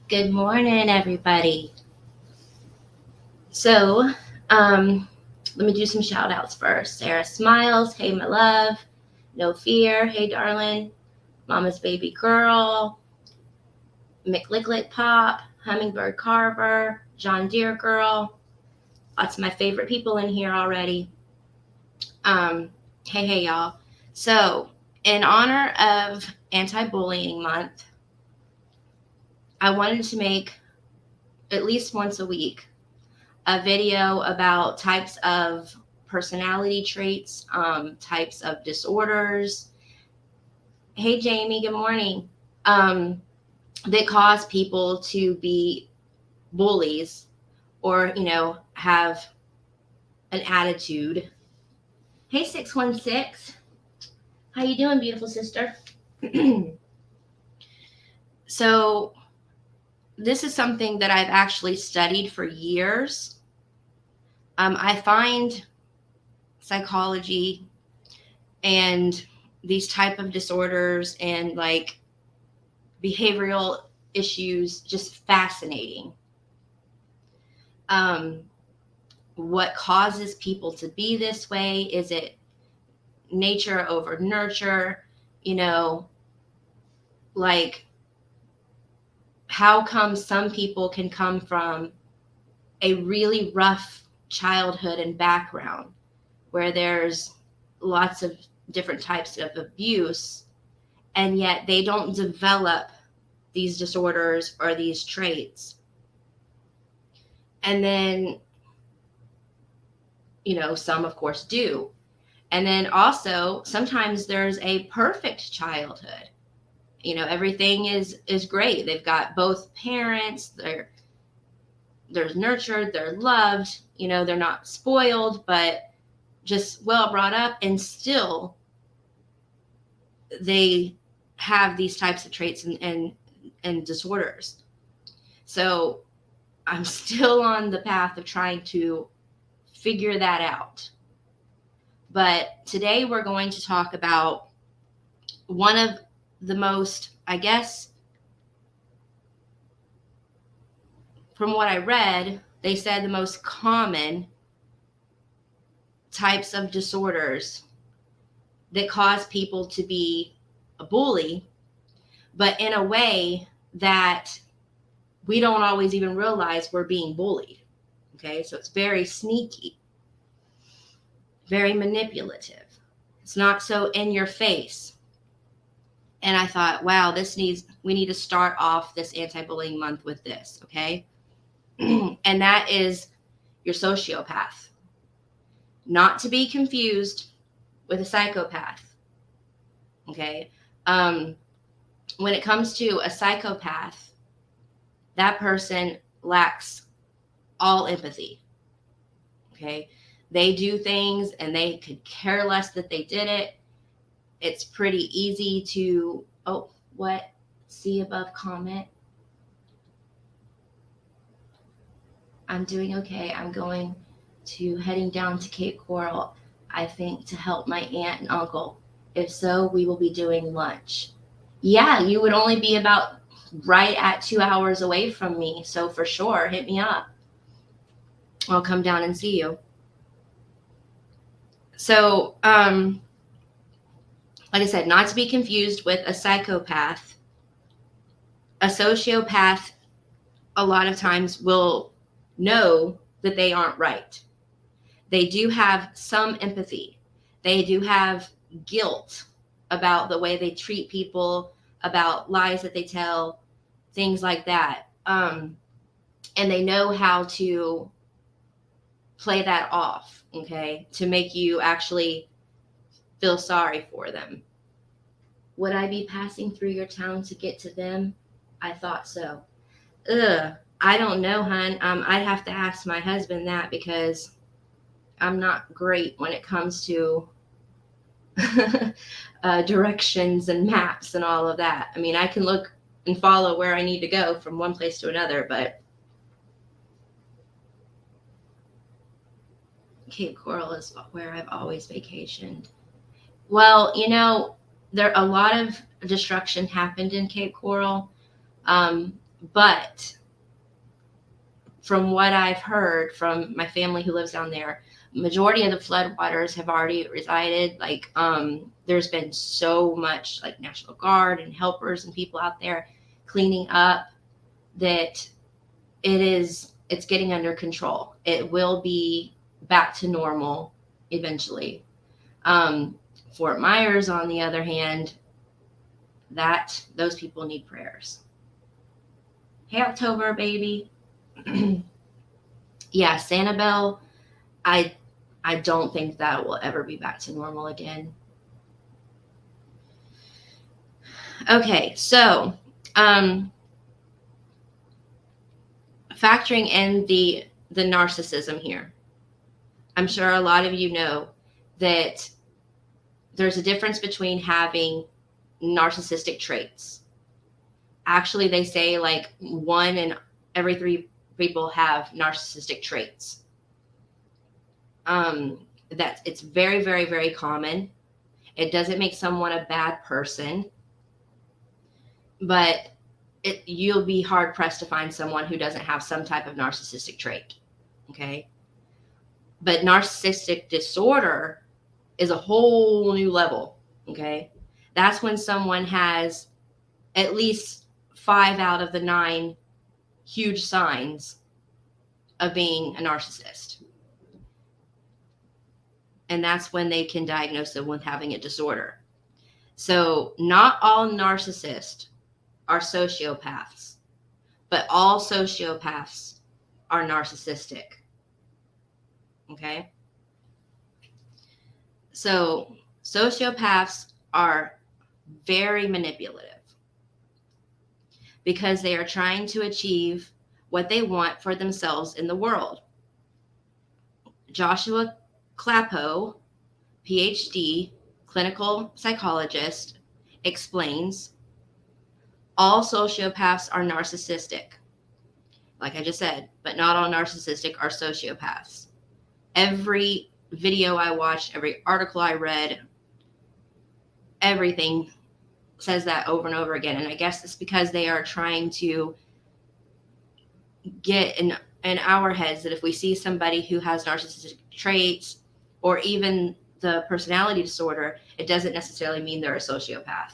Good morning, everybody. So, let me do some shout outs first. Sarah Smiles, hey, my love. No Fear, hey, darling. Mama's Baby Girl. McLicklick Pop, Hummingbird Carver, John Deere Girl. Lots of my favorite people in here already. Um, hey, y'all. So, in honor of Anti Bullying Month, I wanted to make at least once a week a video about types of personality traits, types of disorders. Hey, Jamie, good morning. That cause people to be bullies or, have an attitude. Hey, 616. How you doing, beautiful sister? So this is something that I've actually studied for years. I find psychology and these type of disorders and like behavioral issues just fascinating. What causes people to be this way? Is it nature over nurture? Like how come some people can come from a really rough childhood and background where there's lots of different types of abuse, and yet they don't develop these disorders or these traits. And then, some of course do. And then also sometimes there's a perfect childhood. Everything is great. They've got both parents, they're nurtured, they're loved, they're not spoiled, but just well brought up, and still they have these types of traits and disorders. So I'm still on the path of trying to figure that out. But today we're going to talk about one of the most, I guess, from what I read, they said the most common types of disorders that cause people to be a bully, but in a way that we don't always even realize we're being bullied. Okay, so it's very sneaky, very manipulative. It's not so in your face. And I thought, wow, we need to start off this anti-bullying month with this, okay? And that is your sociopath. Not to be confused with a psychopath, okay? When it comes to a psychopath, that person lacks all empathy, okay? They do things and they could care less that they did it. It's pretty easy to, see above comment. I'm doing okay. I'm going to heading down to Cape Coral, I think, to help my aunt and uncle. If so, we will be doing lunch. Yeah, you would only be about right at 2 hours away from me. So for sure, hit me up. I'll come down and see you. So, like I said, not to be confused with a psychopath. A sociopath, a lot of times, will know that they aren't right. They do have some empathy. They do have guilt about the way they treat people, about lies that they tell, things like that. And they know how to play that off, okay, to make you actually feel sorry for them. Would I be passing through your town to get to them? I thought so. I don't know, hun. I'd have to ask my husband that because I'm not great when it comes to directions and maps and all of that. I mean, I can look and follow where I need to go from one place to another, but Cape Coral is where I've always vacationed. Well, there a lot of destruction happened in Cape Coral. But from what I've heard from my family who lives down there, majority of the floodwaters have already resided. Like, there's been so much like National Guard and helpers and people out there cleaning up that it's getting under control. It will be back to normal eventually. Fort Myers, on the other hand, those people need prayers. Hey, October, baby. Yeah, Sanibel, I don't think that will ever be back to normal again. Okay, so factoring in the narcissism here, I'm sure a lot of you know that there's a difference between having narcissistic traits. Actually, they say like 1 in every 3 people have narcissistic traits. That it's very, very, very common. It doesn't make someone a bad person, but you'll be hard pressed to find someone who doesn't have some type of narcissistic trait. Okay. But narcissistic disorder is a whole new level. Okay. That's when someone has at least 5 out of the 9 huge signs of being a narcissist. And that's when they can diagnose them with having a disorder. So not all narcissists are sociopaths, but all sociopaths are narcissistic. Okay? So sociopaths are very manipulative because they are trying to achieve what they want for themselves in the world. Joshua Clappo, PhD, clinical psychologist, explains all sociopaths are narcissistic, like I just said, but not all narcissistic are sociopaths. Every video I watched, every article I read, everything says that over and over again. And I guess it's because they are trying to get in our heads that if we see somebody who has narcissistic traits or even the personality disorder, it doesn't necessarily mean they're a sociopath.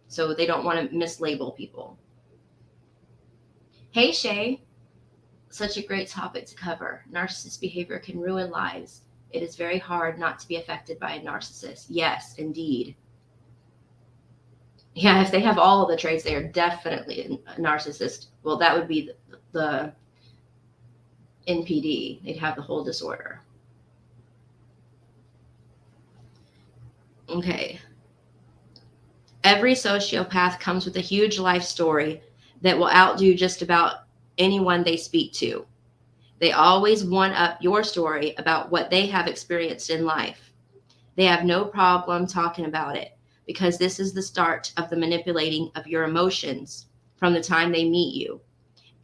So they don't want to mislabel people. Hey, Shay. Such a great topic to cover. Narcissist behavior can ruin lives. It is very hard not to be affected by a narcissist. Yes, indeed. Yeah, if they have all of the traits, they are definitely a narcissist. Well, that would be the NPD. They'd have the whole disorder. Okay. Every sociopath comes with a huge life story that will outdo just about anyone they speak to. They always one-up your story about what they have experienced in life. They have no problem talking about it because this is the start of the manipulating of your emotions from the time they meet you.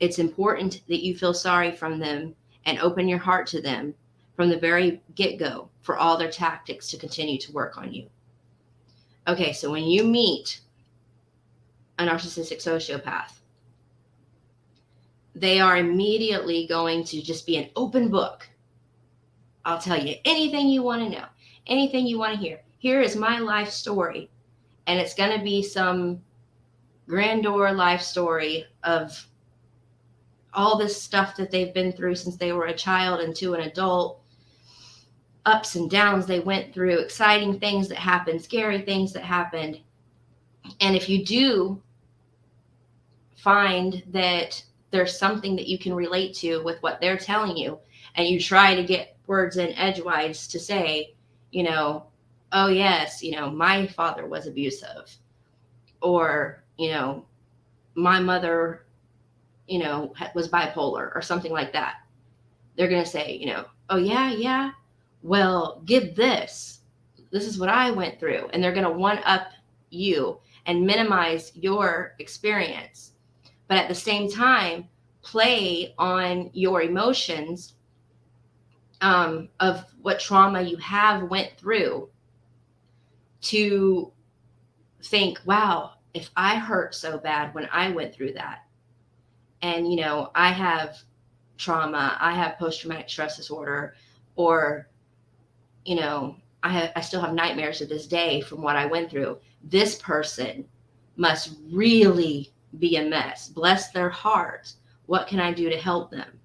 It's important that you feel sorry from them and open your heart to them from the very get-go for all their tactics to continue to work on you. Okay, so when you meet a narcissistic sociopath, they are immediately going to just be an open book. I'll tell you anything you want to know, anything you want to hear. Here is my life story. And it's going to be some grandeur life story of all this stuff that they've been through since they were a child and to an adult, ups and downs they went through, exciting things that happened, scary things that happened. And if you do find that there's something that you can relate to with what they're telling you, and you try to get words in edgewise to say, you know, oh yes, you know, my father was abusive, or, you know, my mother, you know, was bipolar or something like that. They're going to say, you know, oh yeah, well, give this. This is what I went through. And they're going to one up you and minimize your experience. But at the same time, play on your emotions of what trauma you have went through to think, wow, if I hurt so bad when I went through that, And, I have trauma, I have post-traumatic stress disorder, or, I still have nightmares to this day from what I went through. This person must really be a mess. Bless their heart. What can I do to help them?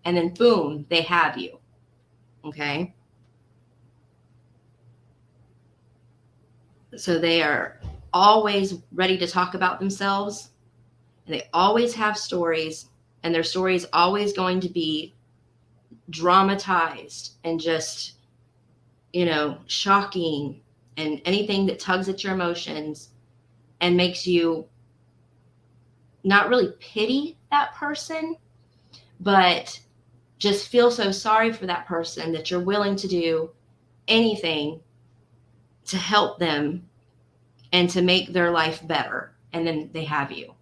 And then boom, they have you. Okay. So they are always ready to talk about themselves, and they always have stories, and their story is always going to be dramatized and just, shocking, and anything that tugs at your emotions and makes you not really pity that person, but just feel so sorry for that person that you're willing to do anything to help them and to make their life better. And then they have you.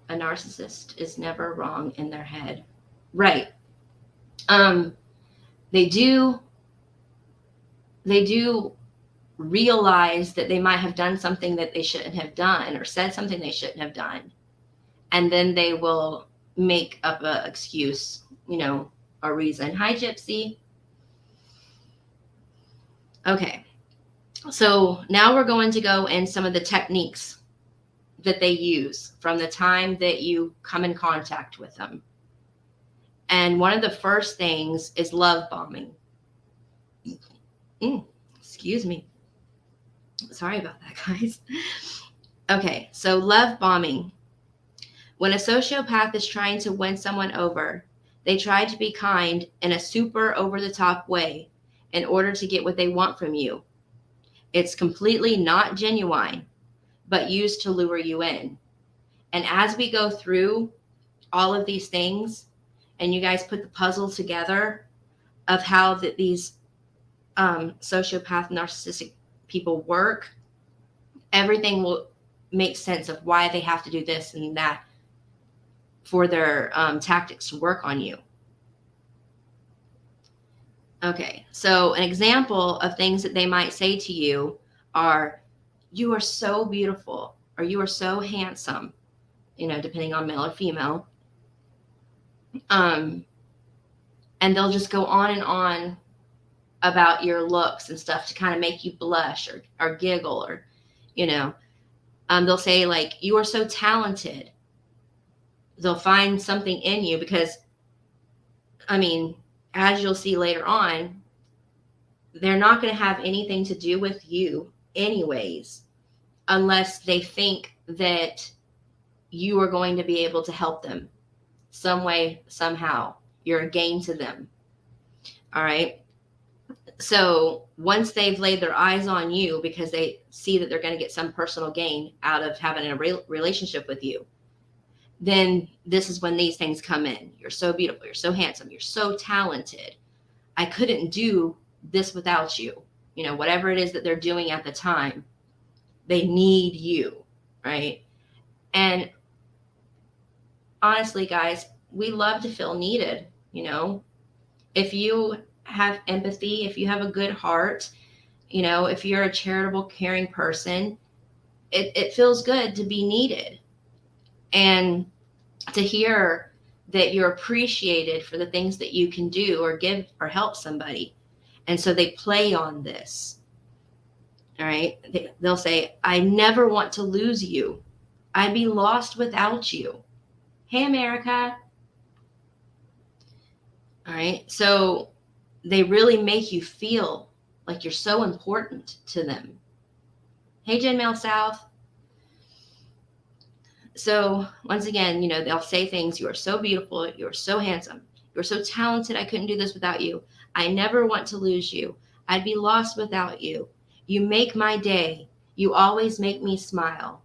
A narcissist is never wrong in their head. Right. They do realize that they might have done something that they shouldn't have done, or said something they shouldn't have done. And then they will make up an excuse, a reason. Hi, Gypsy. Okay. So now we're going to go in some of the techniques that they use from the time that you come in contact with them. And one of the first things is love bombing. Excuse me. Sorry about that, guys. Okay, so love bombing. When a sociopath is trying to win someone over, they try to be kind in a super over-the-top way in order to get what they want from you. It's completely not genuine, but used to lure you in. And as we go through all of these things, and you guys put the puzzle together of how these sociopath, narcissistic people work, everything will make sense of why they have to do this and that for their tactics to work on you. Okay, so an example of things that they might say to you are, you are so beautiful, or you are so handsome, depending on male or female. And they'll just go on and on about your looks and stuff to kind of make you blush or giggle, or, they'll say, like, you are so talented. They'll find something in you because, as you'll see later on, they're not going to have anything to do with you anyways, unless they think that you are going to be able to help them some way, somehow. You're a gain to them. All right. So once they've laid their eyes on you because they see that they're going to get some personal gain out of having a relationship with you, then this is when these things come in. You're so beautiful. You're so handsome. You're so talented. I couldn't do this without you. Whatever it is that they're doing at the time, they need you, right? And honestly, guys, we love to feel needed. If you have empathy, if you have a good heart, if you're a charitable, caring person, it feels good to be needed. And to hear that you're appreciated for the things that you can do or give or help somebody. And so they play on this. All right. They'll say, I never want to lose you. I'd be lost without you. Hey, America. All right. So they really make you feel like you're so important to them. Hey, Jen Mail South. So once again, they'll say things, you are so beautiful, you're so handsome, you're so talented, I couldn't do this without you. I never want to lose you. I'd be lost without you. You make my day. You always make me smile.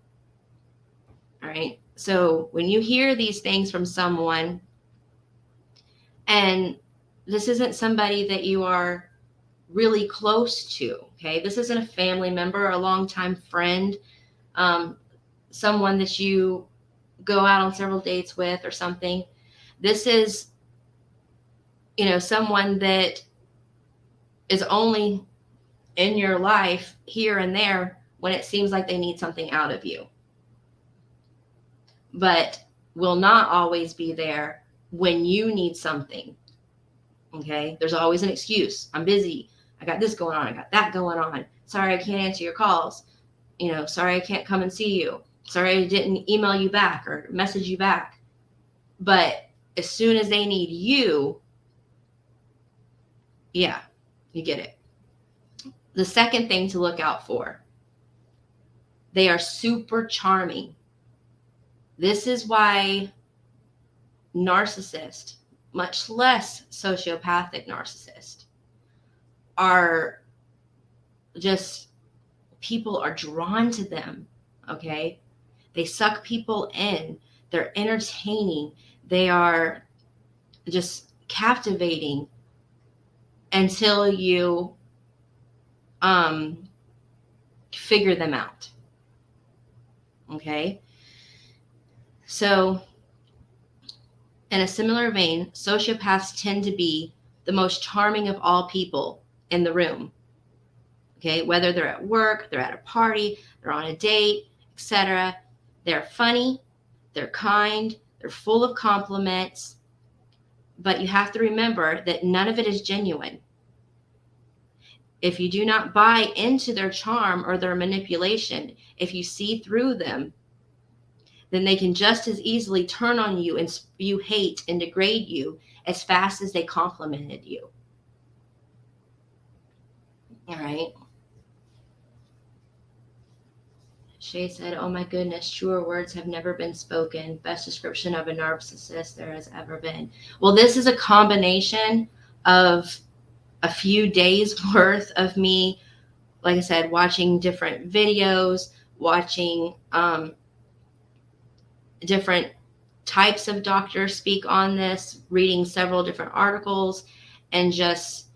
All right. So when you hear these things from someone, and this isn't somebody that you are really close to, okay? This isn't a family member or a longtime friend, someone that you go out on several dates with or something. This is, someone that is only in your life here and there when it seems like they need something out of you. but will not always be there when you need something. Okay, there's always an excuse. I'm busy. I got this going on. I got that going on. Sorry, I can't answer your calls. Sorry, I can't come and see you. Sorry, I didn't email you back or message you back. But as soon as they need you, yeah, you get it. The second thing to look out for, they are super charming. This is why narcissists, much less sociopathic narcissists, are just, people are drawn to them. Okay, they suck people in. They're entertaining. They are just captivating until you figure them out. Okay, so in a similar vein, sociopaths tend to be the most charming of all people in the room. Okay, whether they're at work, they're at a party, they're on a date, etc. They're funny, they're kind, they're full of compliments, but you have to remember that none of it is genuine. If you do not buy into their charm or their manipulation, if you see through them, then they can just as easily turn on you and spew hate and degrade you as fast as they complimented you. All right. Shay said, oh my goodness, truer words have never been spoken. Best description of a narcissist there has ever been. Well, this is a combination of a few days worth of me, like I said, watching different videos, watching different types of doctors speak on this, reading several different articles, and just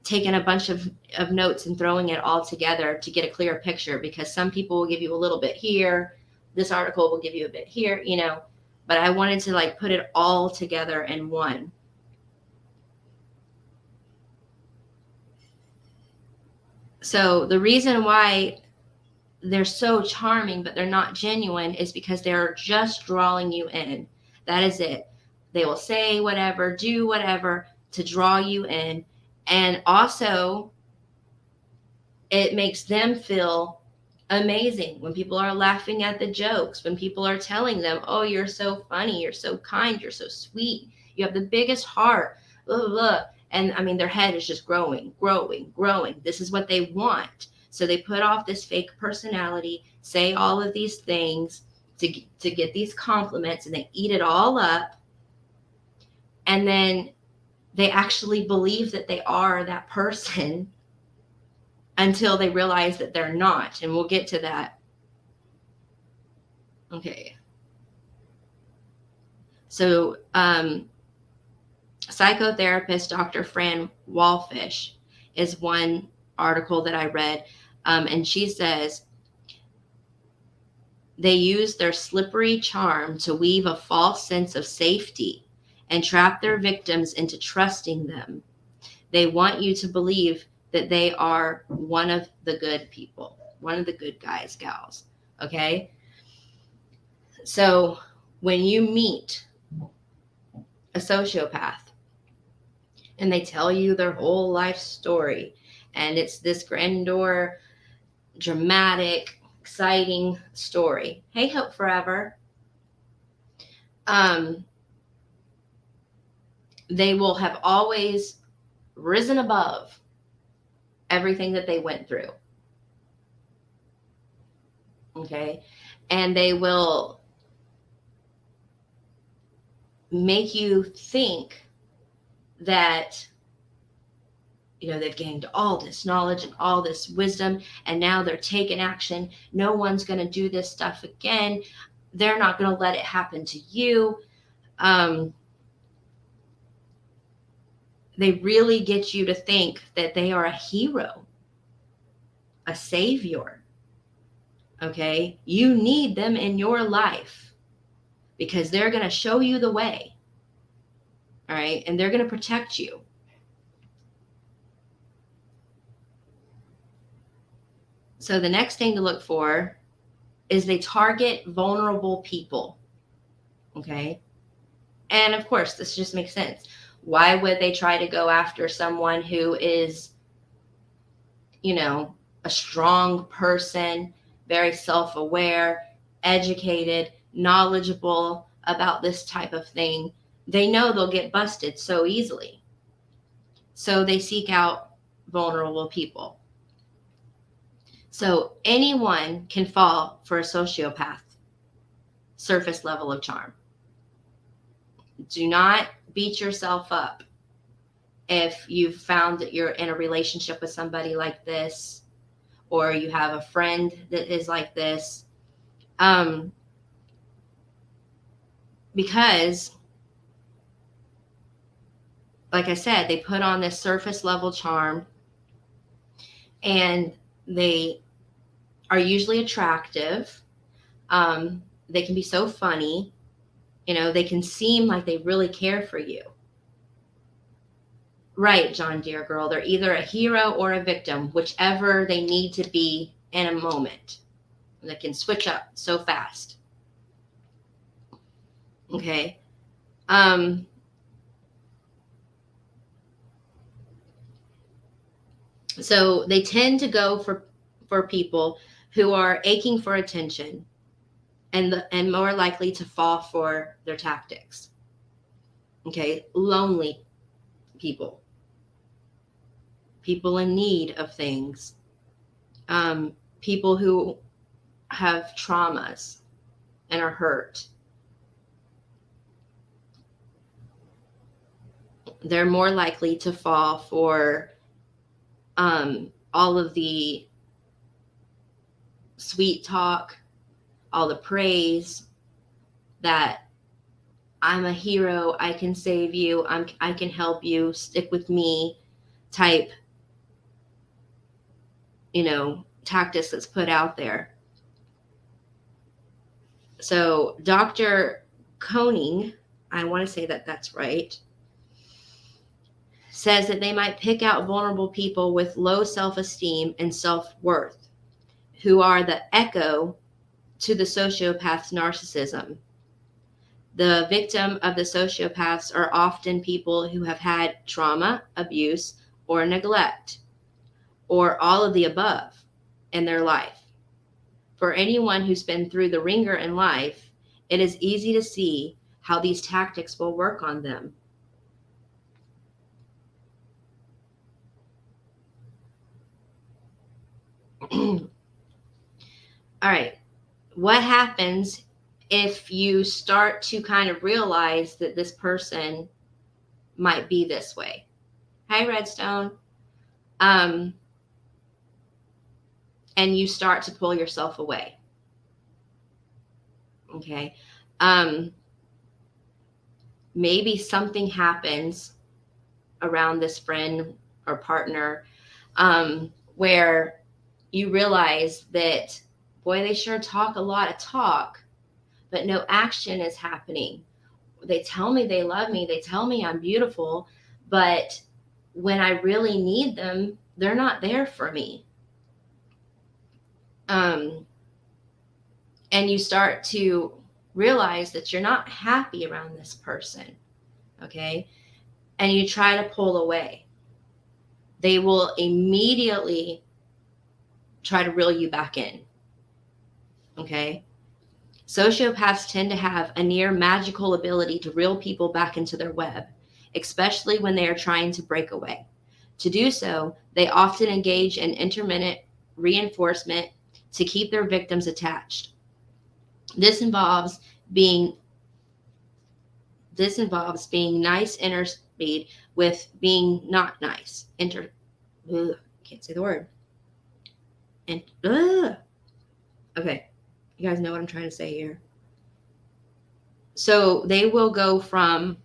taking a bunch of notes and throwing it all together to get a clearer picture, because some people will give you a little bit here, this article will give you a bit here, but I wanted to put it all together in one. So the reason why they're so charming but they're not genuine is because they're just drawing you in. That is it. They will say whatever, do whatever to draw you in. And also, it makes them feel amazing when people are laughing at the jokes, when people are telling them, oh, you're so funny, you're so kind, you're so sweet, you have the biggest heart, blah, blah, blah. And I mean, their head is just growing. This is what they want. So they put off this fake personality, say all of these things to get these compliments, and they eat it all up. And then they actually believe that they are that person until they realize that they're not. And we'll get to that. Okay. So psychotherapist Dr. Fran Walfish is one article that I read. And she says, they use their slippery charm to weave a false sense of safety and trap their victims into trusting them. They want you to believe that they are one of the good people, one of the good guys, gals. Okay? So when you meet a sociopath and they tell you their whole life story, and it's this grandeur, dramatic, exciting story. Hey, Hope Forever. They will have always risen above everything that they went through. Okay? And they will make you think that they've gained all this knowledge and all this wisdom, and now they're taking action. No one's going to do this stuff again. They're not going to let it happen to you. They really get you to think that they are a hero, a savior. Okay? You need them in your life because they're going to show you the way. All right? And they're going to protect you. So the next thing to look for is they target vulnerable people. Okay. And of course, this just makes sense. Why would they try to go after someone who is, a strong person, very self aware, educated, knowledgeable about this type of thing? They know they'll get busted so easily. So they seek out vulnerable people. So anyone can fall for a sociopath surface level of charm. Do not beat yourself up if you've found that you're in a relationship with somebody like this, or you have a friend that is like this. Because, like I said, they put on this surface level charm, and they are usually attractive. They can be so funny. They can seem like they really care for you. Right, John Deere girl. They're either a hero or a victim, whichever they need to be in a moment. They can switch up so fast. Okay. So they tend to go for people who are aching for attention and more likely to fall for their tactics. Okay. Lonely people in need of things, people who have traumas and are hurt. They're more likely to fall for all of the sweet talk, all the praise, that I'm a hero, I can save you, I can help you, stick with me type, tactics that's put out there. So Dr. Koenig, I want to say that that's right, says that they might pick out vulnerable people with low self-esteem and self-worth, who are the echo to the sociopath's narcissism. The victim of the sociopaths are often people who have had trauma, abuse, or neglect, or all of the above in their life. For anyone who's been through the ringer in life, it is easy to see how these tactics will work on them. All right. What happens if you start to kind of realize that this person might be this way? Hi, Redstone. And you start to pull yourself away. Okay. Maybe something happens around this friend or partner where you realize that, boy, they sure talk a lot of talk, but no action is happening. They tell me they love me. They tell me I'm beautiful, but when I really need them, they're not there for me. And you start to realize that you're not happy around this person. Okay. And you try to pull away. They will immediately try to reel you back in. Okay. Sociopaths tend to have a near magical ability to reel people back into their web, especially when they are trying to break away. To do so, they often engage in intermittent reinforcement to keep their victims attached. This involves being nice interspeed with being not nice. Can't say the word. Okay. You guys know what I'm trying to say here. So they will go from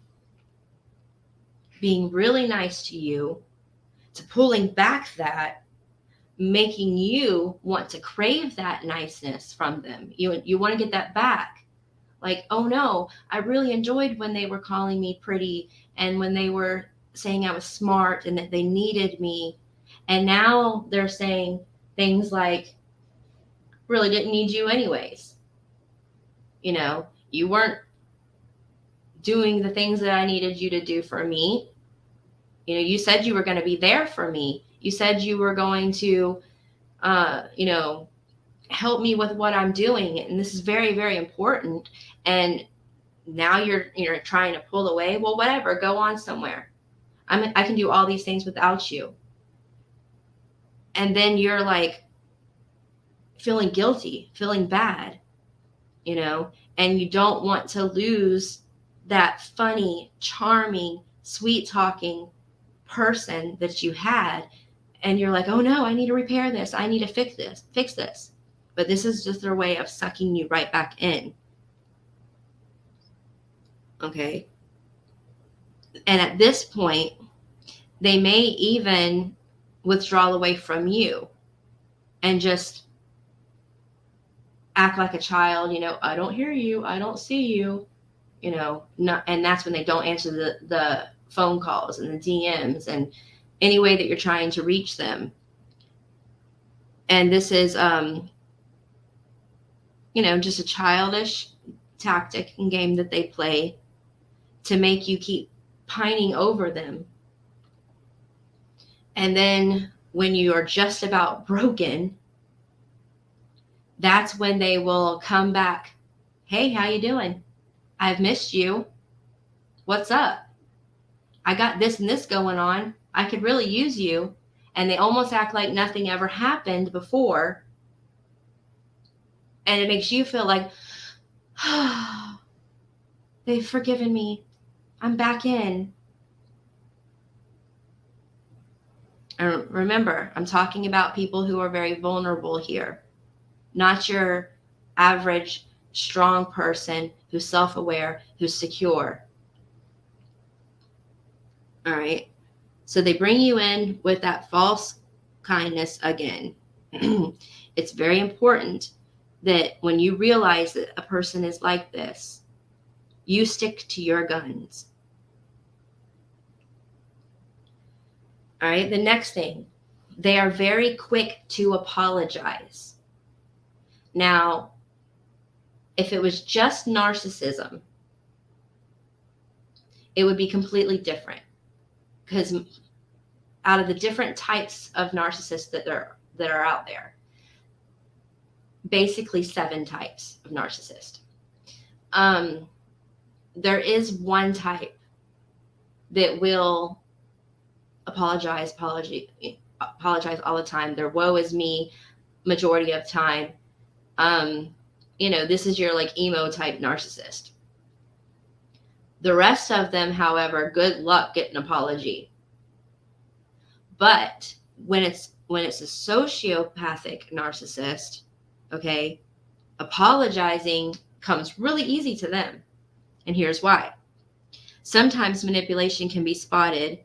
being really nice to you to pulling back that, making you want to crave that niceness from them. You want to get that back. Like, oh no, I really enjoyed when they were calling me pretty and when they were saying I was smart and that they needed me. And now they're saying things like, really didn't need you anyways. You weren't doing the things that I needed you to do for me. You know, you said you were going to be there for me. You said you were going to, you know, help me with what I'm doing. And this is very, very important. And now you're trying to pull away. Well, whatever, go on somewhere. I can do all these things without you. And then you're like feeling guilty, feeling bad, you know, and you don't want to lose that funny, charming, sweet talking person that you had. And you're like, oh no, I need to repair this. I need to fix this. But this is just their way of sucking you right back in. Okay. And at this point, they may even withdraw away from you and just act like a child, you know, I don't hear you, I don't see you, you know, and that's when they don't answer the phone calls and the DMs and any way that you're trying to reach them. And this is, you know, just a childish tactic and game that they play to make you keep pining over them. And then when you are just about broken, that's when they will come back. Hey, how you doing? I've missed you. What's up? I got this and this going on. I could really use you. And they almost act like nothing ever happened before. And it makes you feel like, oh, they've forgiven me. I'm back in. And remember, I'm talking about people who are very vulnerable here, not your average strong person who's self-aware, who's secure. All right. So they bring you in with that false kindness again. It's very important that when you realize that a person is like this, you stick to your guns. All right. The next thing, they are very quick to apologize. Now, if it was just narcissism, it would be completely different, because out of the different types of narcissists that are out there, basically 7 types of narcissist. There is one type that will apologize all the time. Their woe is me majority of time. You know, this is your like emo type narcissist. The rest of them, however, good luck getting an apology. But when it's a sociopathic narcissist, okay, apologizing comes really easy to them. And here's why. Sometimes manipulation can be spotted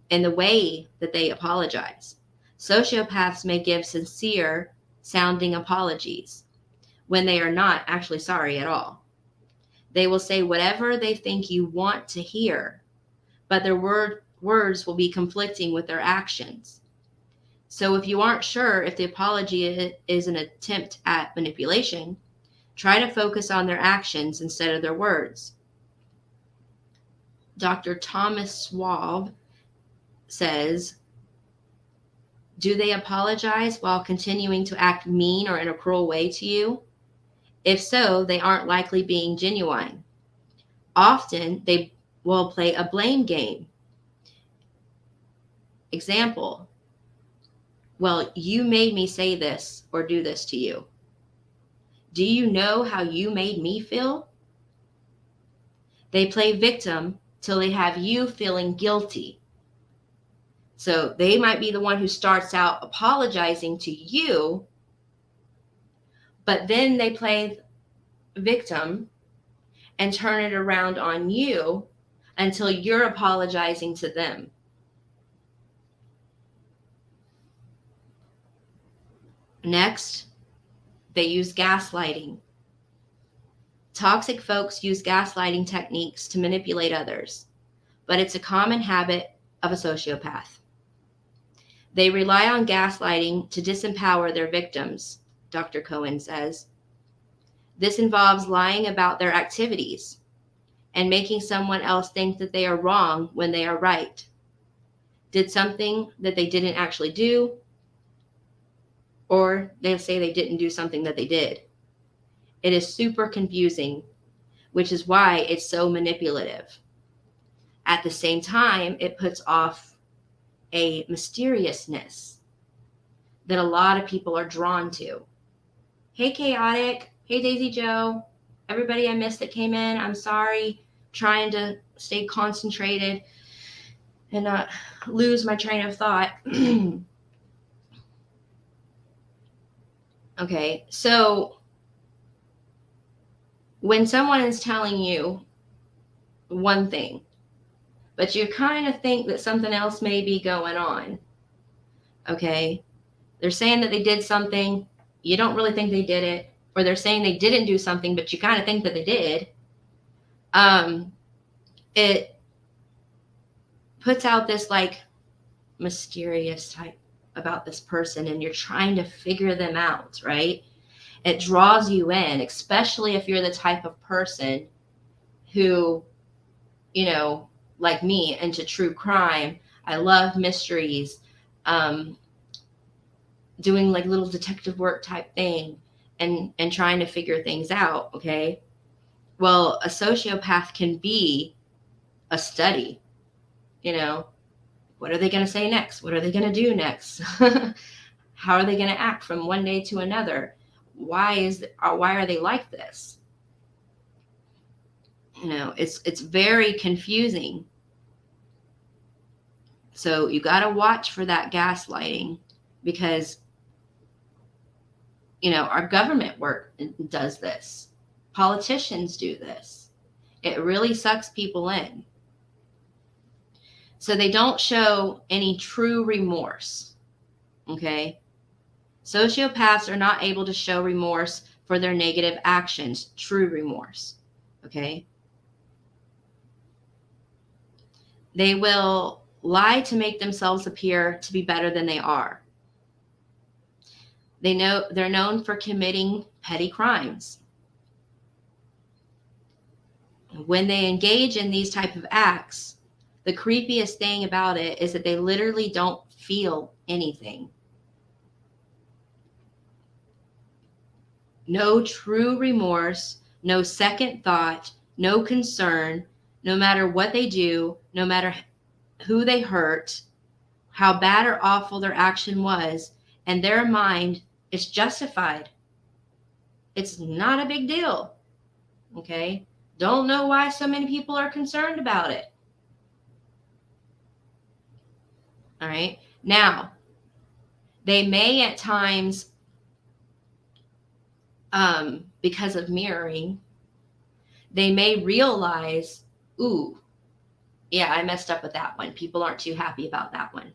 in the way that they apologize. Sociopaths may give sincere sounding apologies when they are not actually sorry at all. They will say whatever they think you want to hear, but their words will be conflicting with their actions. So if you aren't sure if the apology is an attempt at manipulation, try to focus on their actions instead of their words. Dr. Thomas Schwab says, do they apologize while continuing to act mean or in a cruel way to you? If so, they aren't likely being genuine. Often, they will play a blame game. Example, well, you made me say this or do this to you. Do you know how you made me feel? They play victim till they have you feeling guilty. So they might be the one who starts out apologizing to you, but then they play victim and turn it around on you until you're apologizing to them. Next, they use gaslighting. Toxic folks use gaslighting techniques to manipulate others, but it's a common habit of a sociopath. They rely on gaslighting to disempower their victims, Dr. Cohen says. This involves lying about their activities, and making someone else think that they are wrong when they are right. Did something that they didn't actually do, or they'll say they didn't do something that they did. It is super confusing, which is why it's so manipulative. At the same time, it puts off a mysteriousness that a lot of people are drawn to. Hey, Chaotic. Hey, Daisy Joe. Everybody I missed that came in, I'm sorry. Trying to stay concentrated and not lose my train of thought. Okay, so when someone is telling you one thing, but you kind of think that something else may be going on, okay? They're saying that they did something, you don't really think they did it, or they're saying they didn't do something, but you kind of think that they did. It puts out this like mysterious type about this person, and you're trying to figure them out, right? It draws you in, especially if you're the type of person who, you know, like me, into true crime. I love mysteries, doing like little detective work type thing, and trying to figure things out. Okay, well, a sociopath can be a study. You know, what are they going to say next? What are they going to do next? How are they going to act from one day to another? Why are they like this? You know, it's very confusing. So you got to watch for that gaslighting, because, you know, our government work does this. Politicians do this. It really sucks people in. So they don't show any true remorse. Okay? Sociopaths are not able to show remorse for their negative actions, true remorse. Okay? They will lie to make themselves appear to be better than they are. They're known for committing petty crimes. When they engage in these type of acts, the creepiest thing about it is that they literally don't feel anything. No true remorse, no second thought, no concern, no matter what they do, no matter who they hurt, how bad or awful their action was, and their mind is justified. It's not a big deal. Okay? Don't know why so many people are concerned about it. All right? Now, they may at times, because of mirroring, they may realize, ooh, yeah, I messed up with that one. People aren't too happy about that one.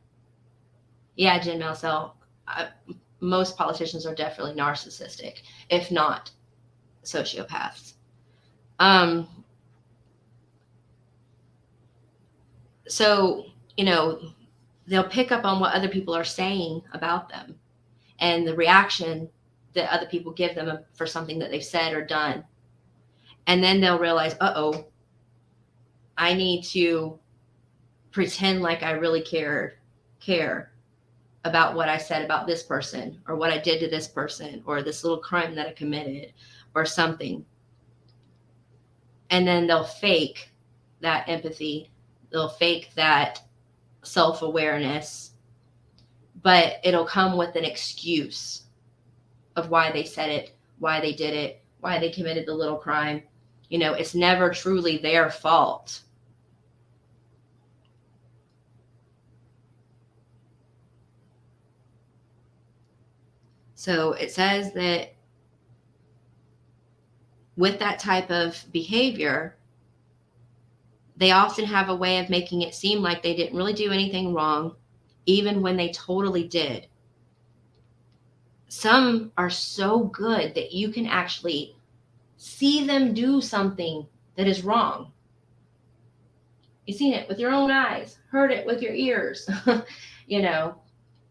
Yeah, Jen Malcel, most politicians are definitely narcissistic, if not sociopaths. So, you know, they'll pick up on what other people are saying about them and the reaction that other people give them for something that they've said or done. And then they'll realize, uh-oh, I need to pretend like I really care about what I said about this person, or what I did to this person, or this little crime that I committed, or something. And then they'll fake that empathy. They'll fake that self-awareness, but it'll come with an excuse of why they said it, why they did it, why they committed the little crime. You know, it's never truly their fault. So it says that with that type of behavior, they often have a way of making it seem like they didn't really do anything wrong, even when they totally did. Some are so good that you can actually see them do something that is wrong. You've seen it with your own eyes, heard it with your ears, you know,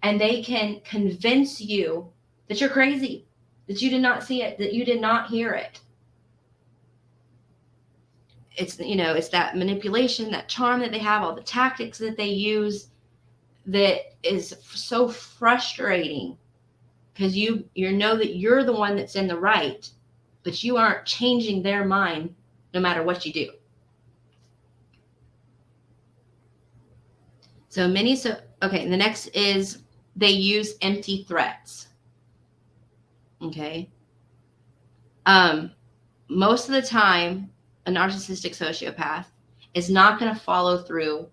and they can convince you that you're crazy, that you did not see it, that you did not hear it. it's, it's that manipulation, that charm that they have, all the tactics that they use that is so frustrating, because you know that you're the one that's in the right, but you aren't changing their mind no matter what you do. Okay, the next is they use empty threats. Okay. Most of the time, a narcissistic sociopath is not going to follow through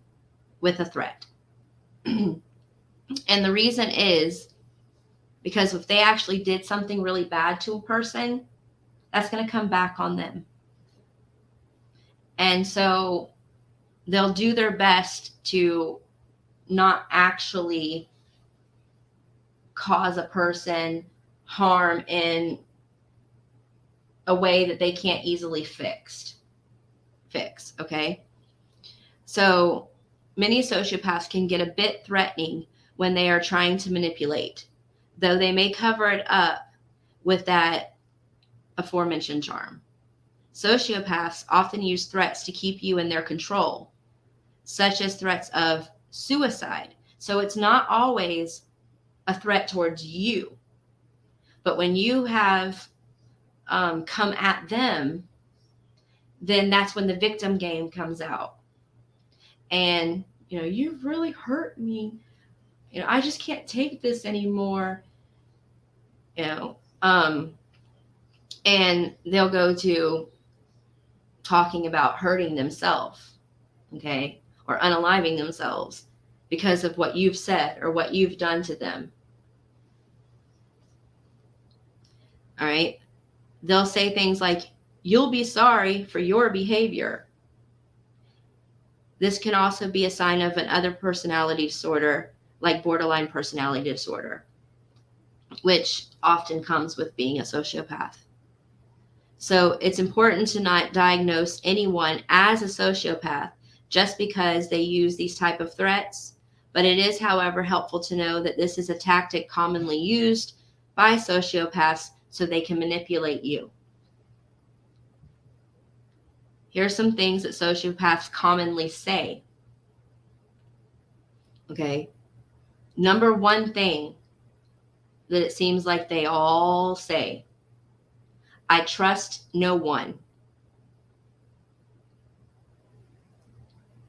with a threat. And the reason is because if they actually did something really bad to a person, that's going to come back on them. And so they'll do their best to not actually cause a person harm in a way that they can't easily fix. Okay? So many sociopaths can get a bit threatening when they are trying to manipulate, though they may cover it up with that aforementioned charm. Sociopaths often use threats to keep you in their control, such as threats of suicide. So it's not always a threat towards you, but when you have come at them, then that's when the victim game comes out. And, you've really hurt me. I just can't take this anymore. And they'll go to talking about hurting themselves, okay, or unaliving themselves because of what you've said or what you've done to them. All right. They'll say things like, "You'll be sorry for your behavior." This can also be a sign of another personality disorder, like borderline personality disorder, which often comes with being a sociopath. So it's important to not diagnose anyone as a sociopath just because they use these type of threats. But it is, however, helpful to know that this is a tactic commonly used by sociopaths so they can manipulate you. Here are some things that sociopaths commonly say. Okay. Number one thing that it seems like they all say: "I trust no one."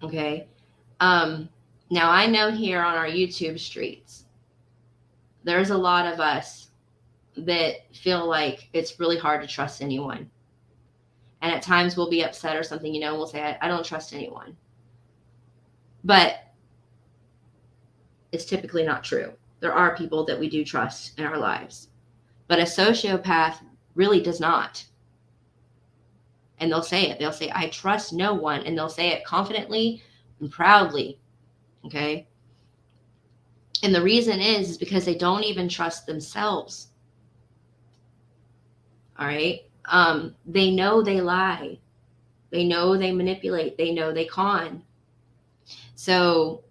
Okay. Now I know here on our YouTube streets, there's a lot of us that feel like it's really hard to trust anyone. And at times we'll be upset or something, and we'll say, I don't trust anyone. But it's typically not true. There are people that we do trust in our lives. But a sociopath really does not. And they'll say it. They'll say, "I trust no one." And they'll say it confidently and proudly. Okay? And the reason is because they don't even trust themselves. All right? They know they lie. They know they manipulate. They know they con. So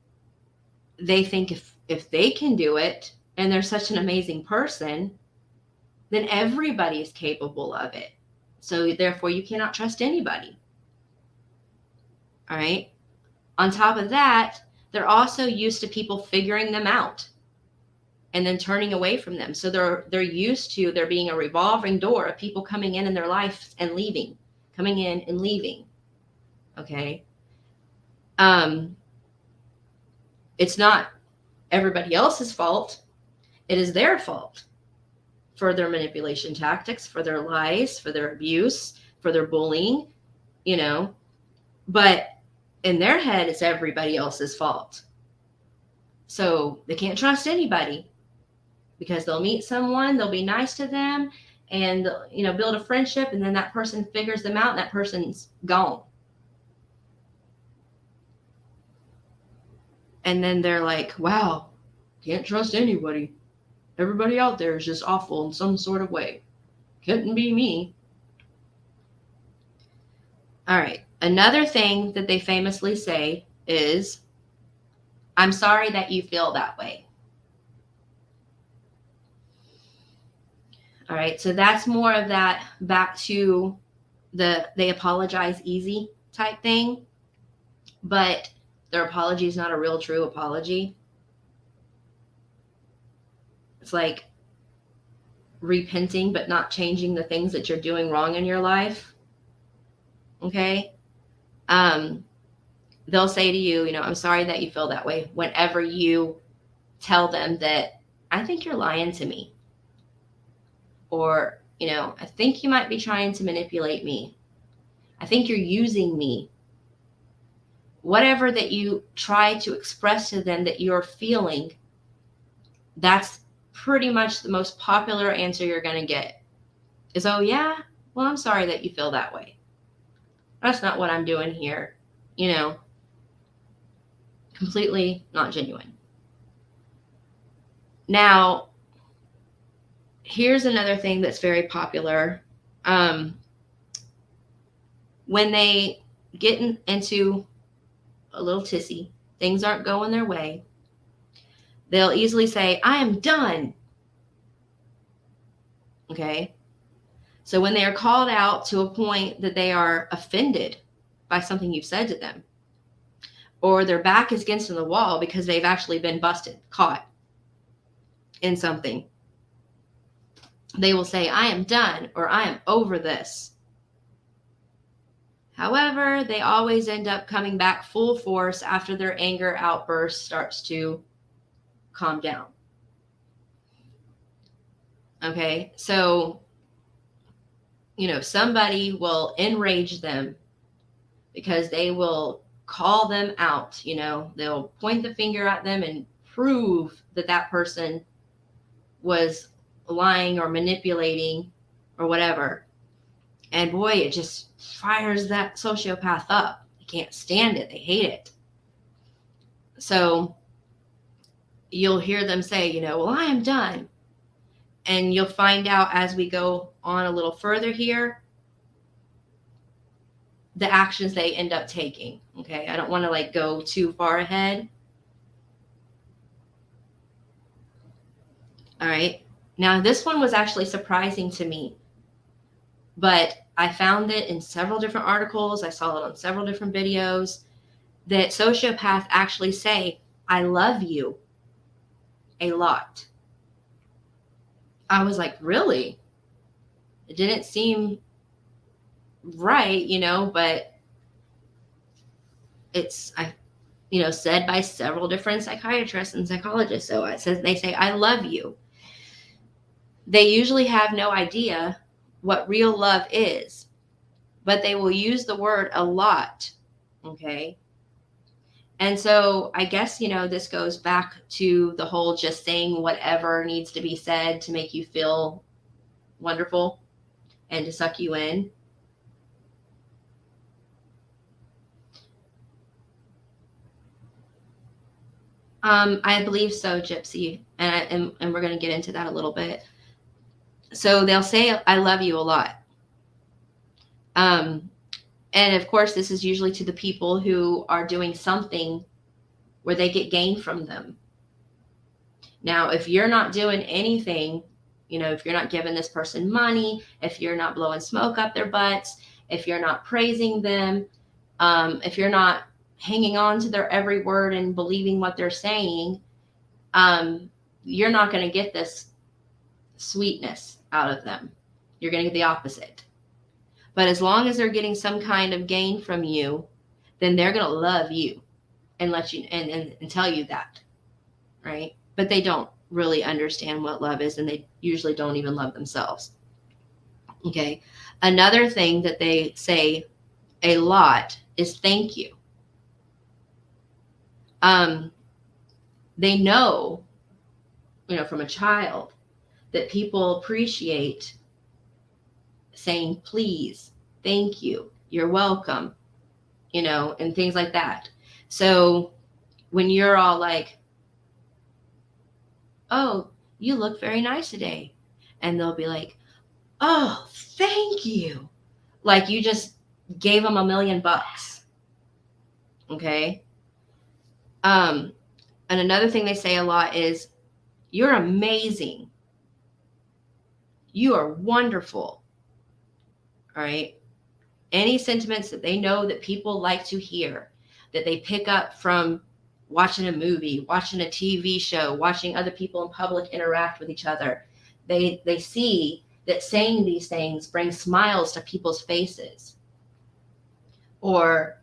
they think if they can do it and they're such an amazing person, then everybody is capable of it. So therefore, you cannot trust anybody. All right? On top of that, they're also used to people figuring them out and then turning away from them. So they're used to there being a revolving door of people coming in their life and leaving, coming in and leaving. Okay? It's not everybody else's fault. It is their fault for their manipulation tactics, for their lies, for their abuse, for their bullying, but in their head, it's everybody else's fault. So they can't trust anybody because they'll meet someone, they'll be nice to them, and build a friendship, and then that person figures them out and that person's gone. And then they're like, "Wow, can't trust anybody. Everybody out there is just awful in some sort of way. Couldn't be me." All right. Another thing that they famously say is, "I'm sorry that you feel that way." All right. So that's more of that back to they apologize easy type thing, but their apology is not a real true apology. It's like repenting but not changing the things that you're doing wrong in your life. Okay? They'll say to you, I'm sorry that you feel that way, whenever you tell them that I think you're lying to me. Or, I think you might be trying to manipulate me. I think you're using me. Whatever that you try to express to them that you're feeling, that's pretty much the most popular answer you're going to get is, oh yeah, well, I'm sorry that you feel that way. That's not what I'm doing here. Completely not genuine. Now, here's another thing that's very popular. When they get into a little tizzy, things aren't going their way, they'll easily say, I am done. Okay? So when they are called out to a point that they are offended by something you've said to them, or their back is against the wall because they've actually been caught in something, they will say, I am done, or I am over this. However, they always end up coming back full force after their anger outburst starts to calm down. Okay, so, somebody will enrage them because they will call them out. They'll point the finger at them and prove that that person was lying or manipulating or whatever. And boy, it just fires that sociopath up. They can't stand it. They hate it. So you'll hear them say, well, I am done. And you'll find out as we go on a little further here, the actions they end up taking. Okay, I don't want to go too far ahead. All right. Now, this one was actually surprising to me, but I found it in several different articles. I saw it on several different videos that sociopaths actually say, I love you a lot. I was like, really? It didn't seem right, but it's, said by several different psychiatrists and psychologists. So it says, they say, I love you. They usually have no idea what real love is, but they will use the word a lot. Okay. And so I guess, this goes back to the whole just saying whatever needs to be said to make you feel wonderful and to suck you in. I believe so, Gypsy. And we're going to get into that a little bit. So they'll say, I love you a lot. And of course, this is usually to the people who are doing something where they get gain from them. Now, if you're not doing anything, if you're not giving this person money, if you're not blowing smoke up their butts, if you're not praising them, if you're not hanging on to their every word and believing what they're saying, you're not going to get this sweetness out of them. You're going to get the opposite. But as long as they're getting some kind of gain from you, then they're going to love you and let you and tell you that, right? But they don't really understand what love is, and they usually don't even love themselves. Okay. Another thing that they say a lot is thank you. They know, from a child that people appreciate saying please, thank you, you're welcome, and things like that. So when you're all like, oh, you look very nice today, and they'll be like, oh, thank you, like you just gave them $1 million. Okay. And another thing they say a lot is, you're amazing, you are wonderful. All right. any sentiments that they know that people like to hear, that they pick up from watching a movie, watching a TV show, watching other people in public interact with each other. They see that saying these things brings smiles to people's faces. Or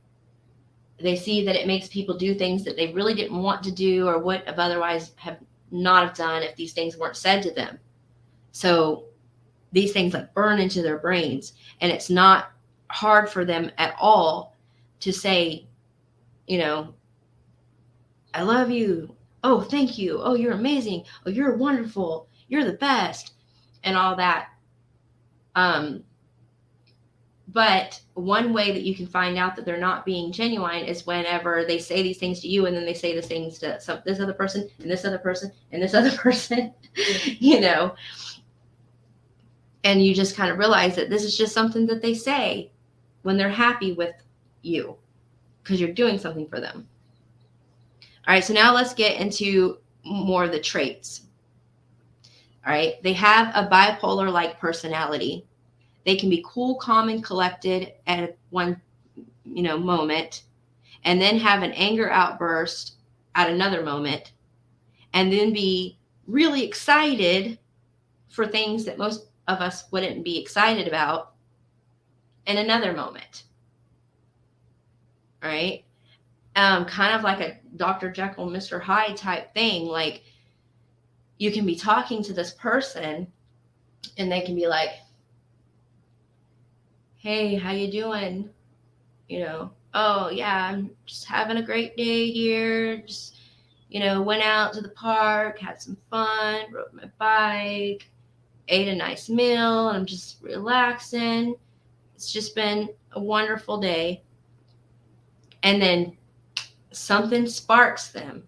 they see that it makes people do things that they really didn't want to do or would have otherwise have not have done if these things weren't said to them. So these things like burn into their brains, and it's not hard for them at all to say, you know, I love you. Oh, thank you. Oh, you're amazing. Oh, you're wonderful. You're the best. And all that. But one way that you can find out that they're not being genuine is whenever they say these things to you and then they say the things to this other person and this other person and this other person, you know. And you just kind of realize that this is just something that they say when they're happy with you because you're doing something for them. All right, so now let's get into more of the traits. All right, they have a bipolar-like personality. They can be cool, calm, and collected at one, moment, and then have an anger outburst at another moment, and then be really excited for things that most of us wouldn't be excited about in another moment. All right, kind of like a Dr. Jekyll, Mr. Hyde type thing. Like you can be talking to this person, and they can be like, hey, how you doing? Oh yeah, I'm just having a great day here. Just, went out to the park, had some fun, rode my bike, ate a nice meal, and I'm just relaxing. It's just been a wonderful day. And then something sparks them.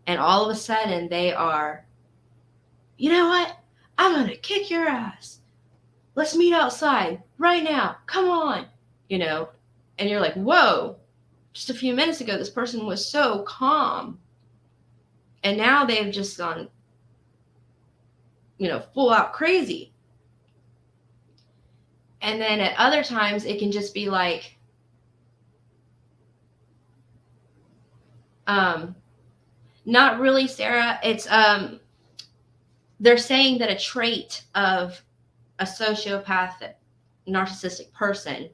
And all of a sudden they are, you know what? I'm going to kick your ass. Let's meet outside right now. Come on. And you're like, whoa, just a few minutes ago, this person was so calm. And now they've just gone, full out crazy. And then at other times, it can just be like, not really, Sarah. It's, they're saying that a trait of a sociopathic, narcissistic person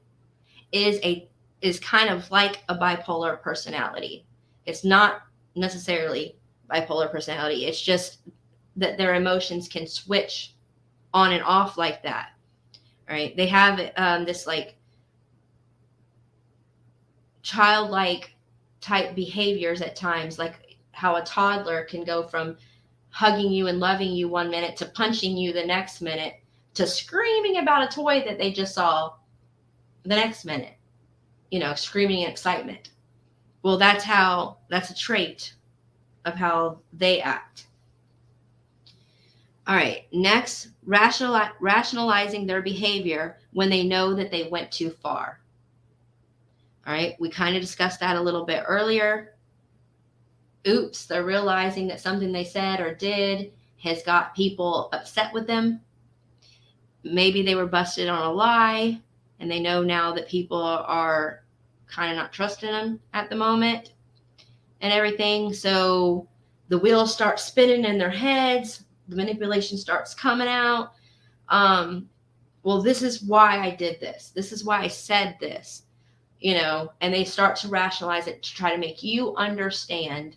is kind of like a bipolar personality. It's not necessarily bipolar personality. It's just that their emotions can switch on and off like that. All right. They have this like childlike type behaviors at times, like how a toddler can go from hugging you and loving you one minute to punching you the next minute to screaming about a toy that they just saw the next minute, screaming in excitement. Well, that's a trait of how they act. All right, next, rationalizing their behavior when they know that they went too far. All right, we kind of discussed that a little bit earlier. Oops, they're realizing that something they said or did has got people upset with them. Maybe they were busted on a lie, and they know now that people are kind of not trusting them at the moment and everything. So the wheels start spinning in their heads. The manipulation starts coming out. Well, this is why I did this. This is why I said this, and they start to rationalize it to try to make you understand.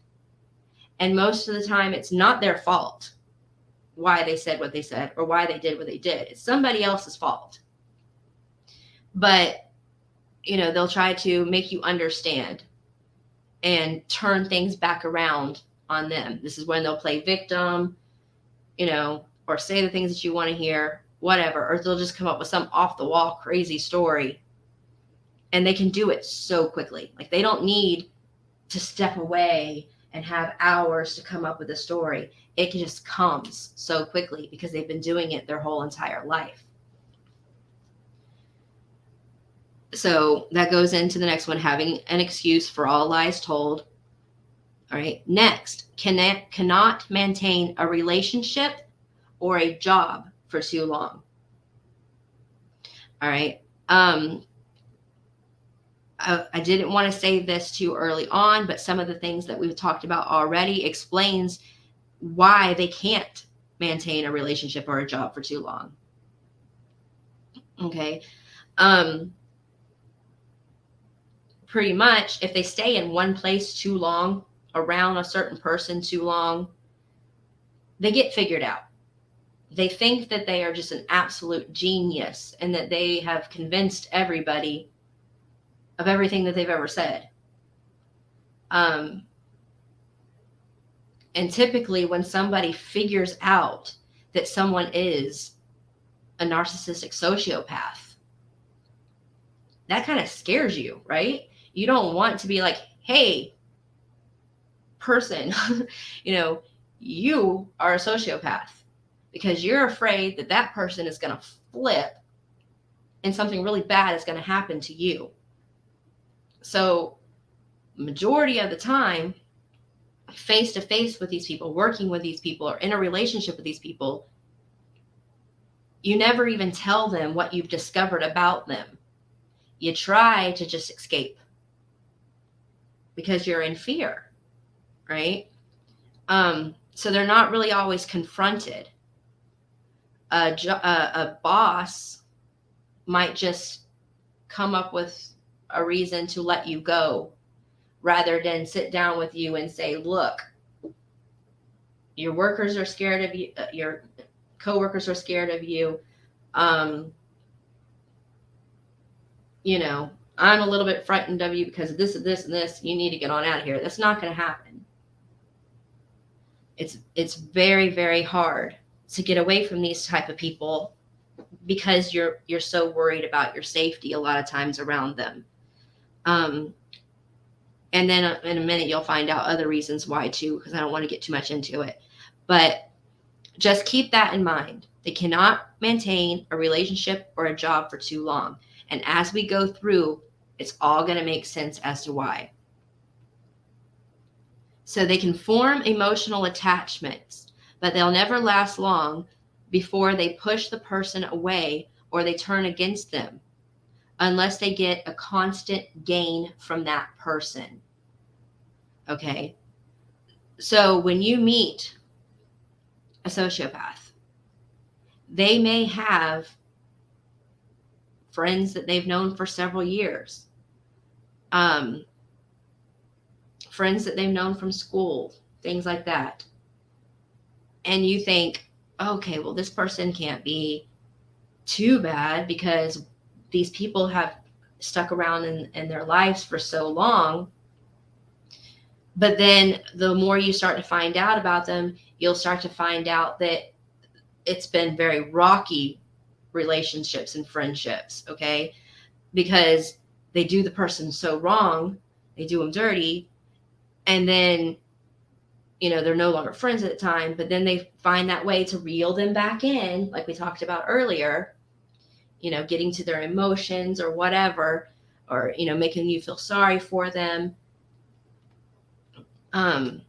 And most of the time, it's not their fault why they said what they said or why they did what they did. It's somebody else's fault. But, they'll try to make you understand and turn things back around on them. This is when they'll play victim, or say the things that you want to hear, whatever, or they'll just come up with some off the wall crazy story. And they can do it so quickly. Like they don't need to step away and have hours to come up with a story. It just comes so quickly because they've been doing it their whole entire life. So that goes into the next one, having an excuse for all lies told. All right. Next, cannot maintain a relationship or a job for too long. All right. I didn't want to say this too early on, but some of the things that we've talked about already explains why they can't maintain a relationship or a job for too long. Okay. Pretty much, if they stay in one place too long, around a certain person too long, they get figured out. They think that they are just an absolute genius and that they have convinced everybody of everything that they've ever said. And typically when somebody figures out that someone is a narcissistic sociopath, that kind of scares you, right? You don't want to be like, hey, person, you are a sociopath, because you're afraid that that person is going to flip and something really bad is going to happen to you. So majority of the time, face to face with these people, working with these people, or in a relationship with these people, you never even tell them what you've discovered about them. You try to just escape because you're in fear, right? So they're not really always confronted. A boss might just come up with a reason to let you go rather than sit down with you and say, look, your workers are scared of you, your coworkers are scared of you. I'm a little bit frightened of you because of this and this and this. You need to get on out of here. That's not going to happen. It's very, very hard to get away from these type of people because you're so worried about your safety a lot of times around them. And then in a minute, you'll find out other reasons why too, because I don't want to get too much into it. But just keep that in mind. They cannot maintain a relationship or a job for too long. And as we go through, it's all going to make sense as to why. So they can form emotional attachments, but they'll never last long before they push the person away or they turn against them, unless they get a constant gain from that person. Okay? So when you meet a sociopath, they may have friends that they've known for several years, friends that they've known from school, things like that. And you think, okay, well, this person can't be too bad because these people have stuck around in their lives for so long. But then the more you start to find out about them, you'll start to find out that it's been very rocky relationships and friendships, okay? Because they do the person so wrong, they do them dirty, and then, they're no longer friends at the time, but then they find that way to reel them back in, like we talked about earlier, getting to their emotions or whatever, or, making you feel sorry for them. And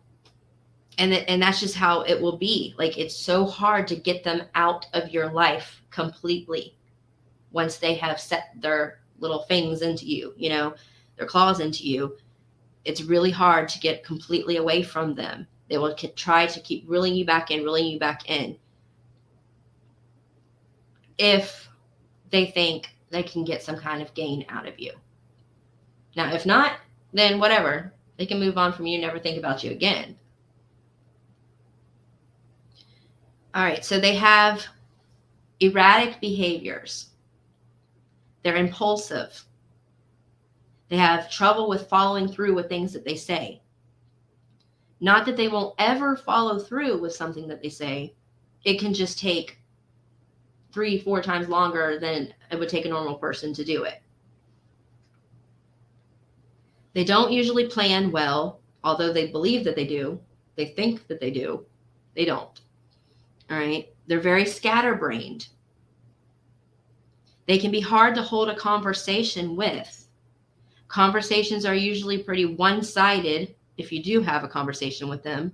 that's just how it will be. Like, it's so hard to get them out of your life completely once they have set their little things into you, their claws into you. It's really hard to get completely away from them. They will try to keep reeling you back in, if they think they can get some kind of gain out of you. Now, if not, then whatever. They can move on from you, never think about you again. All right, so they have erratic behaviors. They're impulsive. They have trouble with following through with things that they say. Not that they won't ever follow through with something that they say. It can just take 3-4 times longer than it would take a normal person to do it. They don't usually plan well, although they believe that they do. They think that they do. They don't. All right. They're very scatterbrained. They can be hard to hold a conversation with. Conversations are usually pretty one-sided if you do have a conversation with them,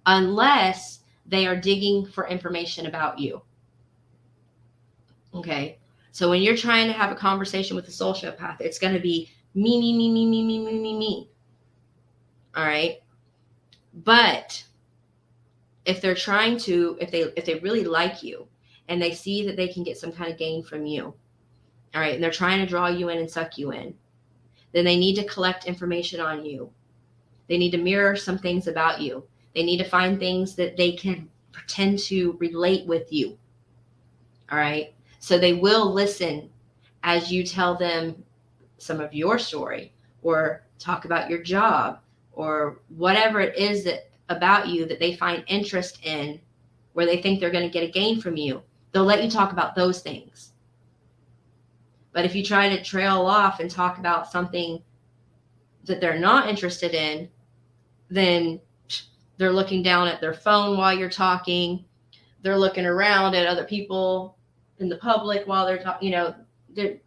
unless they are digging for information about you. Okay. So when you're trying to have a conversation with a sociopath, it's going to be me, me, me, me, me, me, me, me, me. All right. But if they're trying to, if they really like you and they see that they can get some kind of gain from you, all right, and they're trying to draw you in and suck you in, then they need to collect information on you. They need to mirror some things about you. They need to find things that they can pretend to relate with you. All right. So they will listen as you tell them some of your story or talk about your job or whatever it is that about you that they find interest in, where they think they're going to get a gain from you. They'll let you talk about those things. But if you try to trail off and talk about something that they're not interested in, then they're looking down at their phone while you're talking. They're looking around at other people in the public while they're talking. They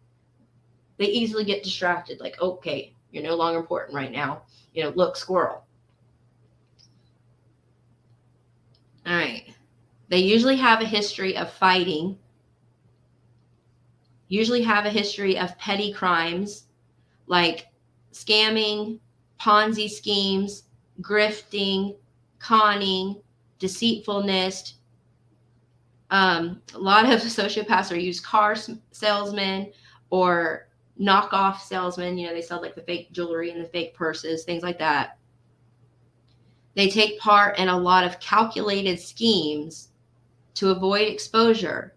easily get distracted. Like, okay, you're no longer important right now. Look, squirrel. All right. They usually have a history of fighting, usually have a history of petty crimes like scamming, Ponzi schemes, grifting, conning, deceitfulness. A lot of sociopaths are used car salesmen or knockoff salesmen. They sell like the fake jewelry and the fake purses, things like that. They take part in a lot of calculated schemes to avoid exposure,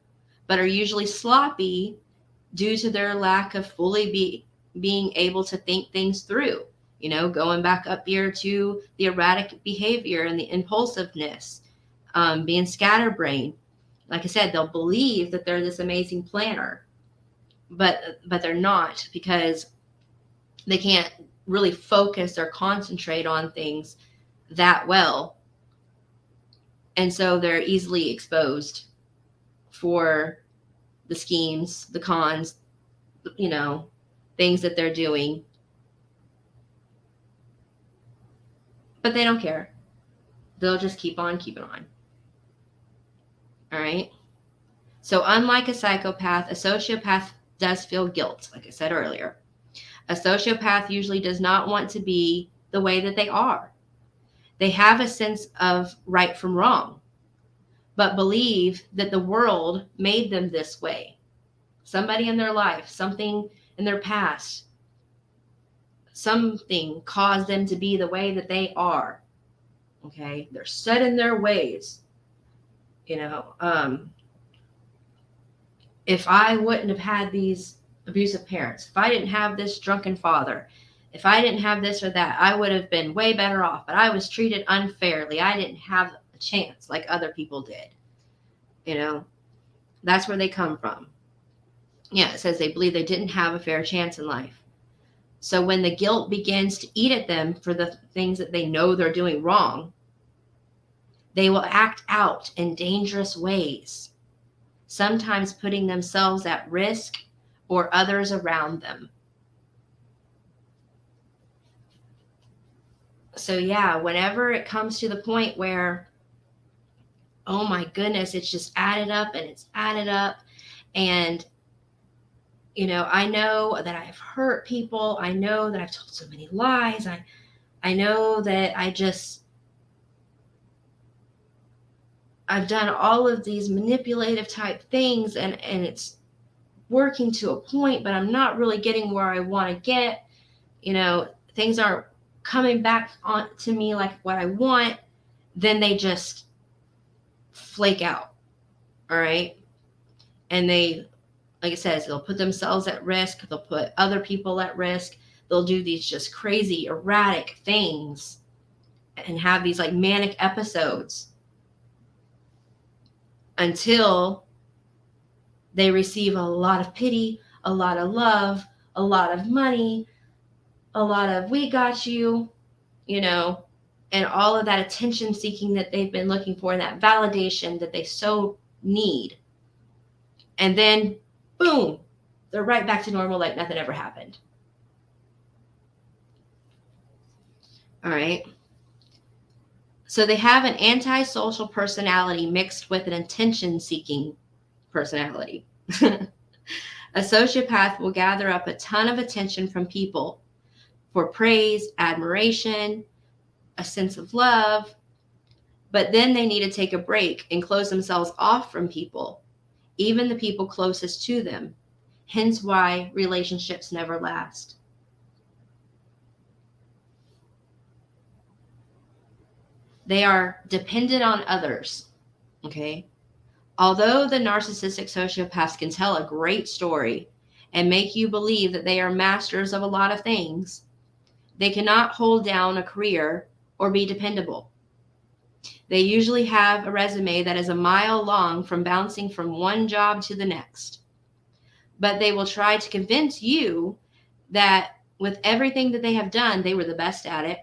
but are usually sloppy due to their lack of fully being able to think things through. Going back up here to the erratic behavior and the impulsiveness, being scatterbrained. Like I said, they'll believe that they're this amazing planner, but they're not, because they can't really focus or concentrate on things that well. And so they're easily exposed for the schemes, the cons, things that they're doing. But they don't care. They'll just keep on keeping on. All right. So unlike a psychopath, a sociopath does feel guilt, like I said earlier. A sociopath usually does not want to be the way that they are. They have a sense of right from wrong, but believe that the world made them this way. Somebody in their life, something in their past, something caused them to be the way that they are. Okay. They're set in their ways. If I wouldn't have had these abusive parents, if I didn't have this drunken father, if I didn't have this or that, I would have been way better off. But I was treated unfairly. I didn't have a chance like other people did. That's where they come from. Yeah, it says they believe they didn't have a fair chance in life. So when the guilt begins to eat at them for the things that they know they're doing wrong, they will act out in dangerous ways, sometimes putting themselves at risk or others around them. So yeah, whenever it comes to the point where, oh my goodness, it's just added up and it's added up. And, I know that I've hurt people. I know that I've told so many lies. I know that I've done all of these manipulative type things and it's working to a point, but I'm not really getting where I want to get. Things aren't coming back on to me like what I want. Then they just flake out. All right. And they, like it says, they'll put themselves at risk. They'll put other people at risk. They'll do these just crazy, erratic things and have these like manic episodes until they receive a lot of pity, a lot of love, a lot of money, a lot of we got you, and all of that attention seeking that they've been looking for, and that validation that they so need. And then, boom, they're right back to normal like nothing ever happened. All right. So they have an antisocial personality mixed with an attention-seeking personality. A sociopath will gather up a ton of attention from people for praise, admiration, a sense of love, but then they need to take a break and close themselves off from people, even the people closest to them. Hence why relationships never last. They are dependent on others, okay? Although the narcissistic sociopaths can tell a great story and make you believe that they are masters of a lot of things, they cannot hold down a career or be dependable. They usually have a resume that is a mile long from bouncing from one job to the next. But they will try to convince you that with everything that they have done, they were the best at it.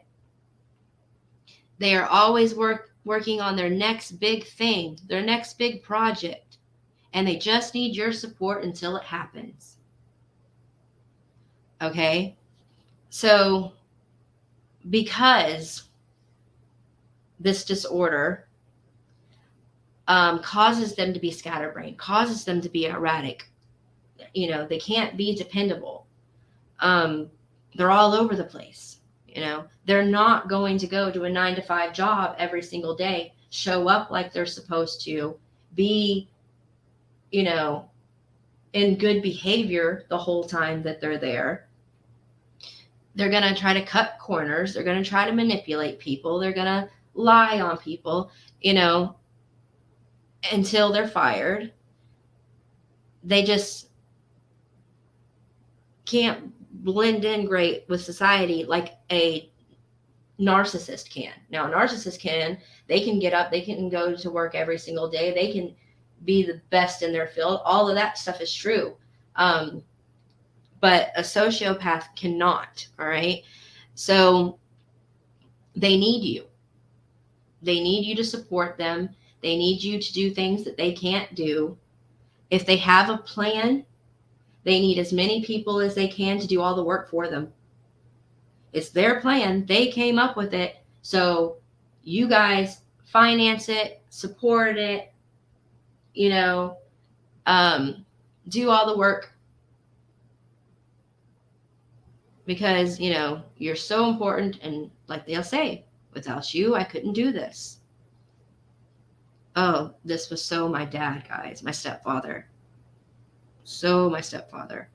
They are always working on their next big thing, their next big project, and they just need your support until it happens. Okay? So, because this disorder causes them to be scatterbrained, causes them to be erratic, they can't be dependable. They're all over the place. They're not going to go to a 9-to-5 job every single day, show up like they're supposed to, be, in good behavior the whole time that they're there. They're going to try to cut corners. They're going to try to manipulate people. They're going to lie on people, until they're fired. They just can't blend in great with society like a narcissist can. Now, a narcissist they can get up, they can go to work every single day, they can be the best in their field. All of that stuff is true. But a sociopath cannot, all right? So they need you. They need you to support them. They need you to do things that they can't do. If they have a plan, they need as many people as they can to do all the work for them. It's their plan. They came up with it. So you guys finance it, support it, do all the work. Because, you're so important. And like they'll say, without you, I couldn't do this. Oh, this was so my dad, guys, my stepfather. So my stepfather.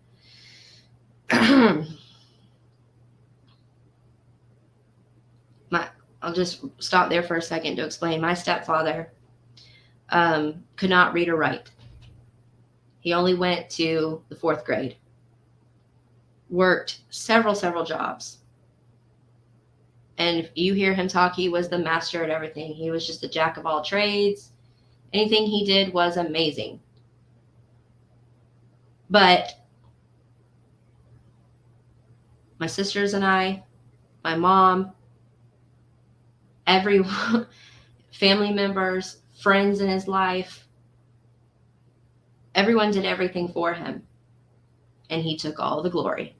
I'll just stop there for a second to explain. My stepfather could not read or write. He only went to the 4th grade. Worked several jobs. And if you hear him talk, he was the master at everything. He was just a jack of all trades. Anything he did was amazing. But my sisters and I, my mom, everyone, family members, friends in his life, everyone did everything for him. And he took all the glory.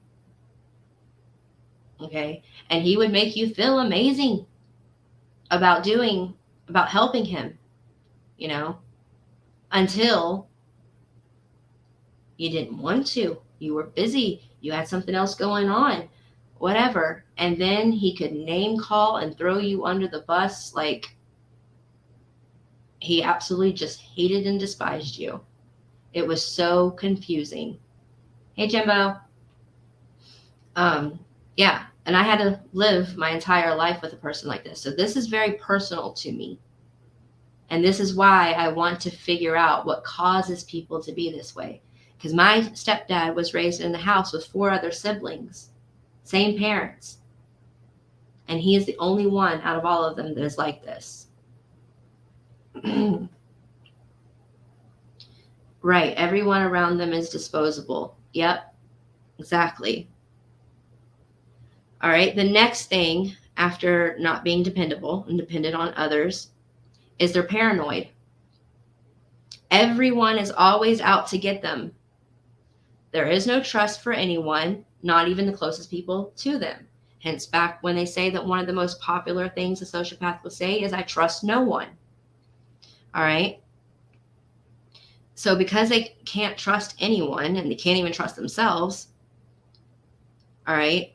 Okay? And he would make you feel amazing about helping him, until you didn't want to. You were busy. You had something else going on, whatever. And then he could name call and throw you under the bus like he absolutely just hated and despised you. It was so confusing. Hey, Jimbo. Yeah. And I had to live my entire life with a person like this. So this is very personal to me. And this is why I want to figure out what causes people to be this way. Because my stepdad was raised in the house with 4 other siblings, same parents. And he is the only one out of all of them that is like this. Right. Everyone around them is disposable. Yep. Exactly. All right. The next thing after not being dependable and dependent on others is they're paranoid. Everyone is always out to get them. There is no trust for anyone, not even the closest people to them. Hence, back when they say that one of the most popular things a sociopath will say is, I trust no one. All right. So because they can't trust anyone and they can't even trust themselves, all right,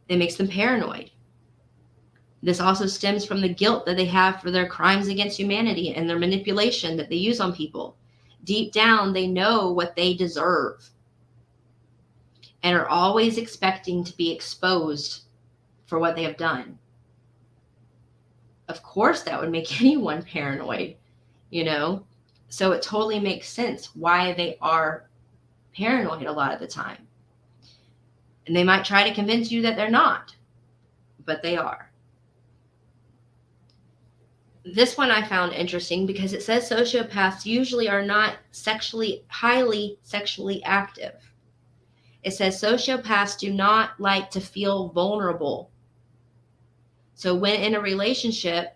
it makes them paranoid. This also stems from the guilt that they have for their crimes against humanity and their manipulation that they use on people. Deep down, they know what they deserve and are always expecting to be exposed for what they have done. Of course, that would make anyone paranoid, you know? So it totally makes sense why they are paranoid a lot of the time. And they might try to convince you that they're not, but they are. This one I found interesting because it says sociopaths usually are not highly sexually active. It says sociopaths do not like to feel vulnerable. So when in a relationship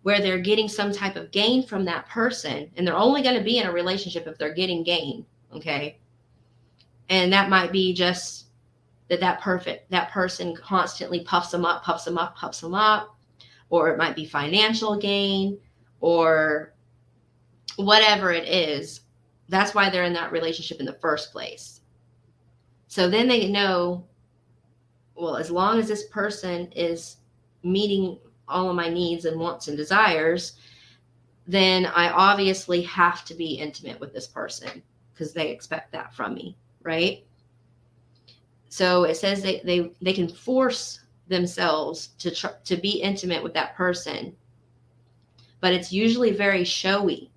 where they're getting some type of gain from that person, and they're only going to be in a relationship if they're getting gain, okay? And that might be just that person constantly puffs them up, or it might be financial gain or whatever it is. That's why they're in that relationship in the first place. So then they know, well, as long as this person is meeting all of my needs and wants and desires, then I obviously have to be intimate with this person because they expect that from me, right? So it says they can force themselves to be intimate with that person, but it's usually very showy,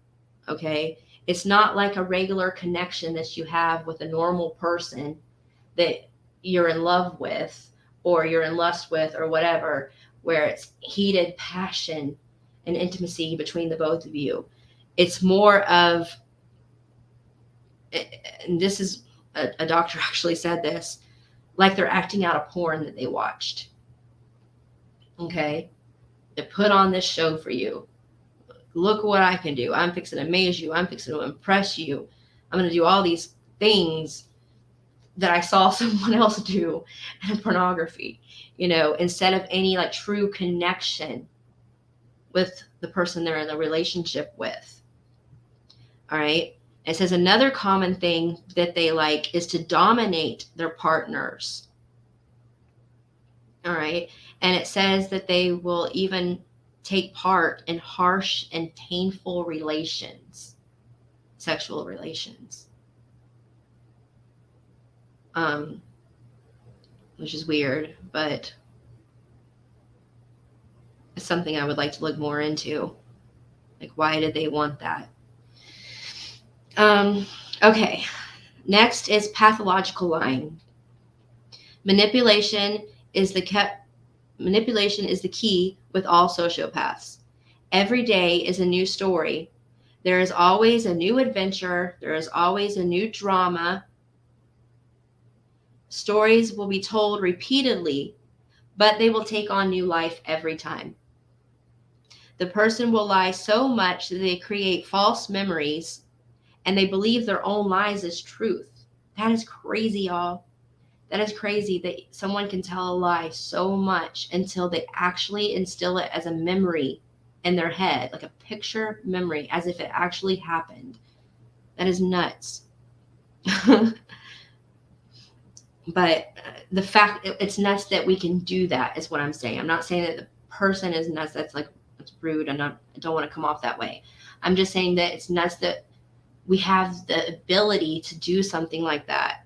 okay? It's not like a regular connection that you have with a normal person that you're in love with or you're in lust with or whatever, where it's heated passion and intimacy between the both of you. It's more of, and this is a doctor actually said this, like they're acting out a porn that they watched. Okay? They put on this show for you. Look what I can do. I'm fixing to amaze you. I'm fixing to impress you. I'm going to do all these things that I saw someone else do in pornography, instead of any like true connection with the person they're in a relationship with. All right. It says another common thing that they like is to dominate their partners. All right. And it says that they will even take part in harsh and painful relations, sexual relations. Which is weird, but it's something I would like to look more into. Like, why did they want that? Okay. Next is pathological lying. Manipulation is the key with all sociopaths. Every day is a new story. There is always a new adventure. There is always a new drama. Stories will be told repeatedly, but they will take on new life every time. The person will lie so much that they create false memories and they believe their own lies as truth. That is crazy, y'all. That is crazy that someone can tell a lie so much until they actually instill it as a memory in their head, like a picture memory, as if it actually happened. That is nuts. But the fact it's nuts that we can do that is what I'm saying. I'm not saying that the person is nuts. That's rude. I don't want to come off that way. I'm just saying that it's nuts that we have the ability to do something like that.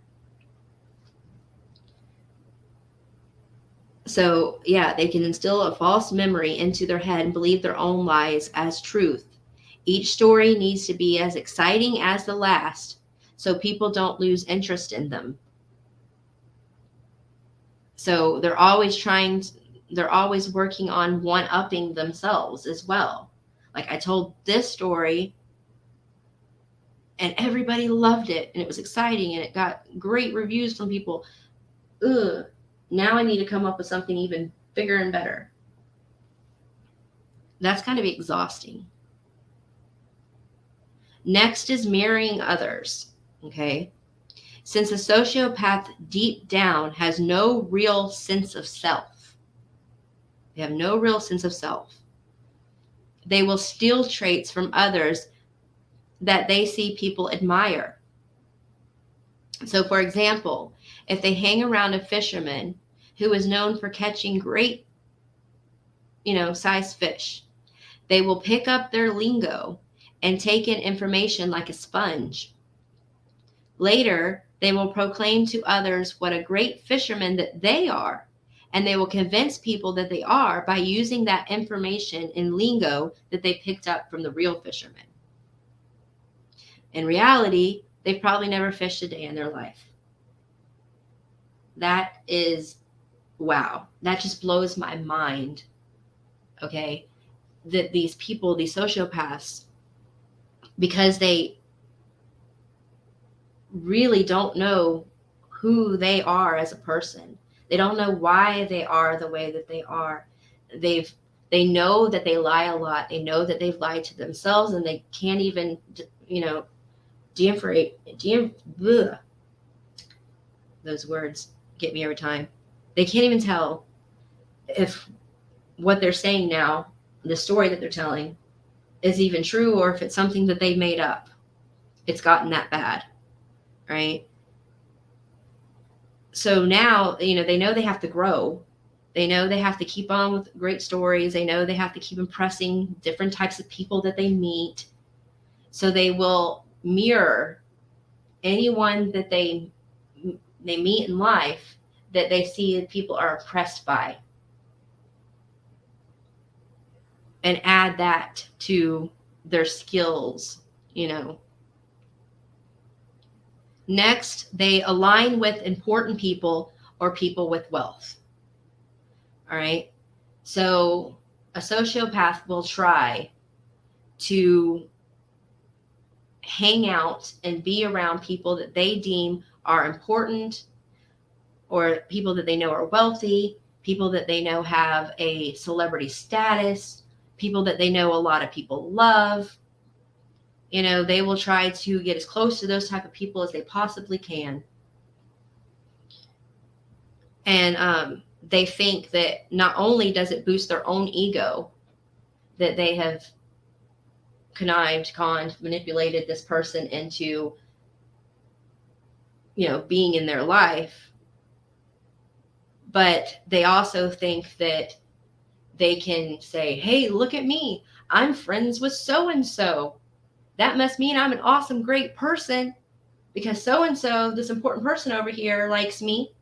So yeah, they can instill a false memory into their head and believe their own lies as truth. Each story needs to be as exciting as the last, so people don't lose interest in them. So they're always working on one-upping themselves as well. Like, I told this story and everybody loved it and it was exciting and it got great reviews from people. Now I need to come up with something even bigger and better. That's kind of exhausting. Next is mirroring others. Okay. Since a sociopath deep down has no real sense of self, they have no real sense of self, they will steal traits from others that they see people admire. So, for example, if they hang around a fisherman who is known for catching great, sized fish, they will pick up their lingo and take in information like a sponge. Later, they will proclaim to others what a great fisherman that they are, and they will convince people that they are by using that information in lingo that they picked up from the real fishermen. In reality, they've probably never fished a day in their life. That is, wow, that just blows my mind, okay? That these people, these sociopaths, because they really don't know who they are as a person. They don't know why they are the way that they are. They know that they lie a lot. They know that they've lied to themselves, and they can't even, those words get me every time. They can't even tell if what they're saying now, the story that they're telling, is even true, or if it's something that they made up. It's gotten that bad, right? So now, they know they have to grow. They know they have to keep on with great stories. They know they have to keep impressing different types of people that they meet. So they will mirror anyone that they meet in life that they see that people are impressed by, and add that to their skills, Next, they align with important people or people with wealth. All right. So a sociopath will try to hang out and be around people that they deem are important, or people that they know are wealthy, people that they know have a celebrity status, people that they know a lot of people love. They will try to get as close to those type of people as they possibly can. And they think that not only does it boost their own ego, that they have conned, manipulated this person into, being in their life, but they also think that they can say, hey, look at me. I'm friends with so-and-so. That must mean I'm an awesome, great person because so-and-so, this important person over here, likes me.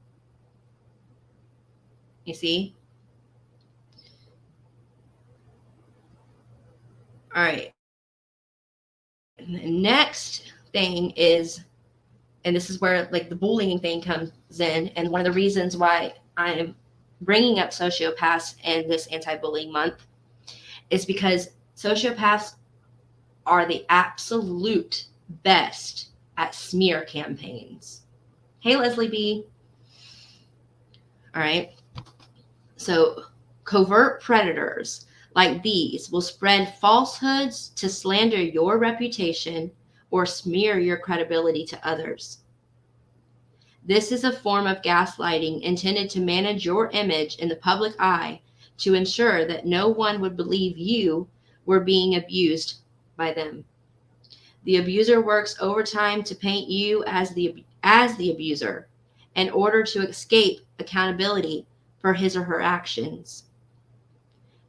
You see? All right. And the next thing is, and this is where like the bullying thing comes in, and one of the reasons why I am bringing up sociopaths in this anti-bullying month is because sociopaths are the absolute best at smear campaigns. Hey, Leslie B. All right. So covert predators like these will spread falsehoods to slander your reputation or smear your credibility to others. This is a form of gaslighting intended to manage your image in the public eye to ensure that no one would believe you were being abused by them. The abuser works overtime to paint you as the abuser in order to escape accountability for his or her actions.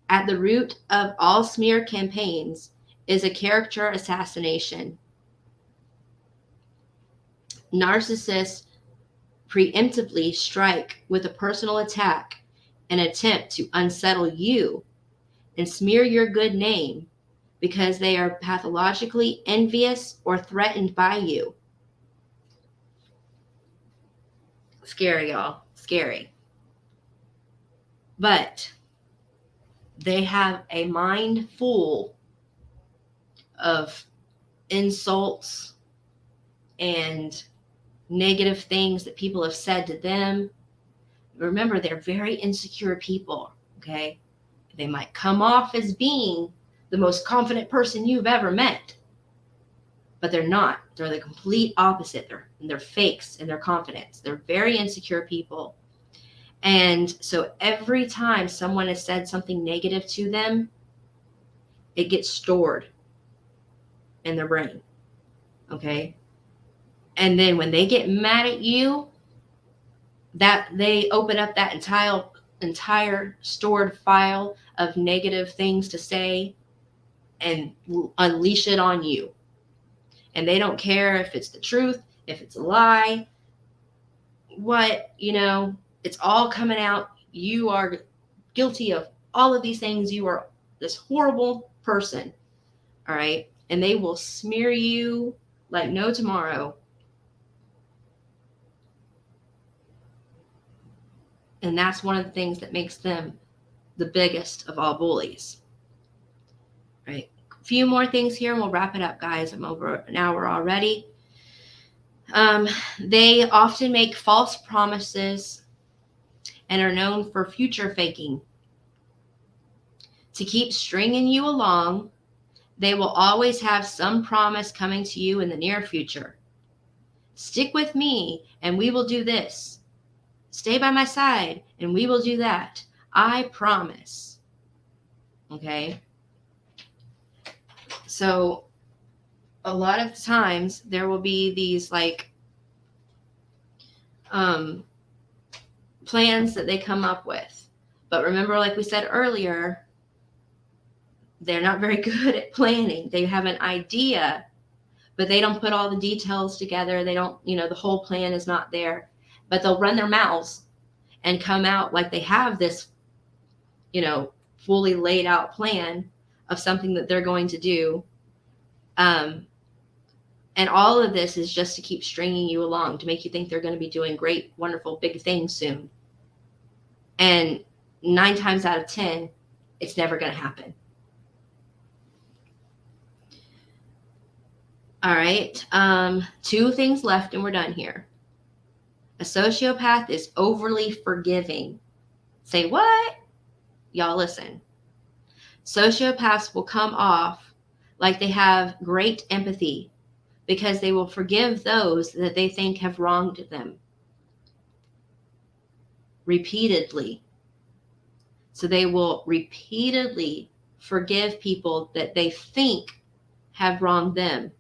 At the root of all smear campaigns is a character assassination. Narcissists preemptively strike with a personal attack and attempt to unsettle you and smear your good name because they are pathologically envious or threatened by you. Scary, y'all. Scary. But they have a mind full of insults and negative things that people have said to them. Remember, they're very insecure people, okay? They might come off as being the most confident person you've ever met, but they're not. They're the complete opposite. They're fakes in their confidence. They're very insecure people. And so every time someone has said something negative to them, it gets stored in their brain. Okay. And then when they get mad at you, that they open up that entire stored file of negative things to say and unleash it on you. And they don't care if it's the truth, if it's a lie, it's all coming out. You are guilty of all of these things. You are this horrible person. All right. And they will smear you like no tomorrow. And that's one of the things that makes them the biggest of all bullies. Right. A few more things here and we'll wrap it up, guys. I'm over an hour already. They often make false promises and are known for future faking. To keep stringing you along, they will always have some promise coming to you in the near future. Stick with me and we will do this. Stay by my side and we will do that. I promise. Okay? So a lot of times there will be these plans that they come up with. But remember, like we said earlier, they're not very good at planning. They have an idea, but they don't put all the details together. They don't, the whole plan is not there. But they'll run their mouths and come out like they have this, fully laid out plan of something that they're going to do. And all of this is just to keep stringing you along, to make you think they're going to be doing great, wonderful, big things soon. And 9 times out of 10, it's never going to happen. All right. 2 things left and we're done here. A sociopath is overly forgiving. Say what? Y'all listen. Sociopaths will come off like they have great empathy because they will forgive those that they think have wronged them repeatedly. So they will repeatedly forgive people that they think have wronged them.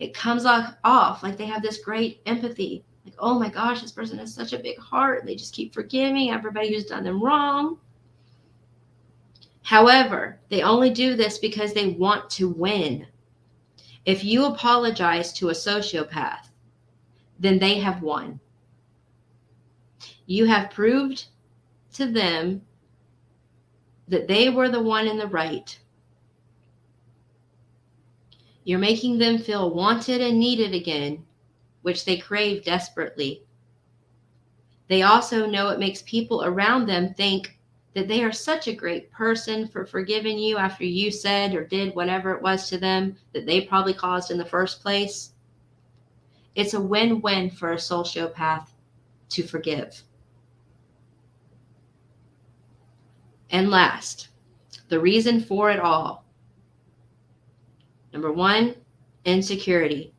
It comes off like they have this great empathy. Like, oh my gosh, this person has such a big heart. They just keep forgiving everybody who's done them wrong. However, they only do this because they want to win. If you apologize to a sociopath, then they have won. You have proved to them that they were the one in the right. You're making them feel wanted and needed again, which they crave desperately. They also know it makes people around them think that they are such a great person for forgiving you after you said or did whatever it was to them that they probably caused in the first place. It's a win-win for a sociopath to forgive. And last, the reason for it all. Number 1, insecurity.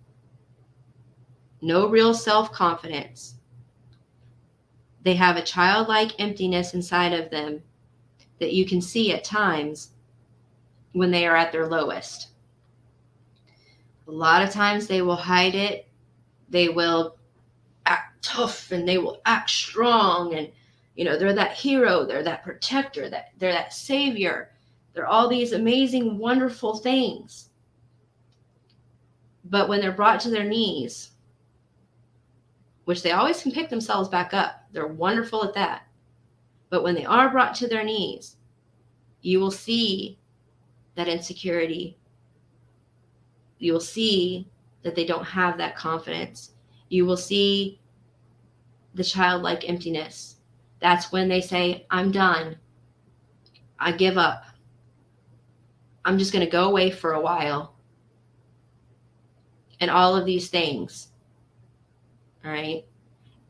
No real self-confidence. They have a childlike emptiness inside of them that you can see at times when they are at their lowest. A lot of times they will hide it. They will act tough and they will act strong. And, they're that hero. They're that protector. They're that savior. They're all these amazing, wonderful things. But when they're brought to their knees, which they always can pick themselves back up. They're wonderful at that. But when they are brought to their knees, you will see that insecurity. You will see that they don't have that confidence. You will see the childlike emptiness. That's when they say, I'm done. I give up. I'm just going to go away for a while. And all of these things. All right.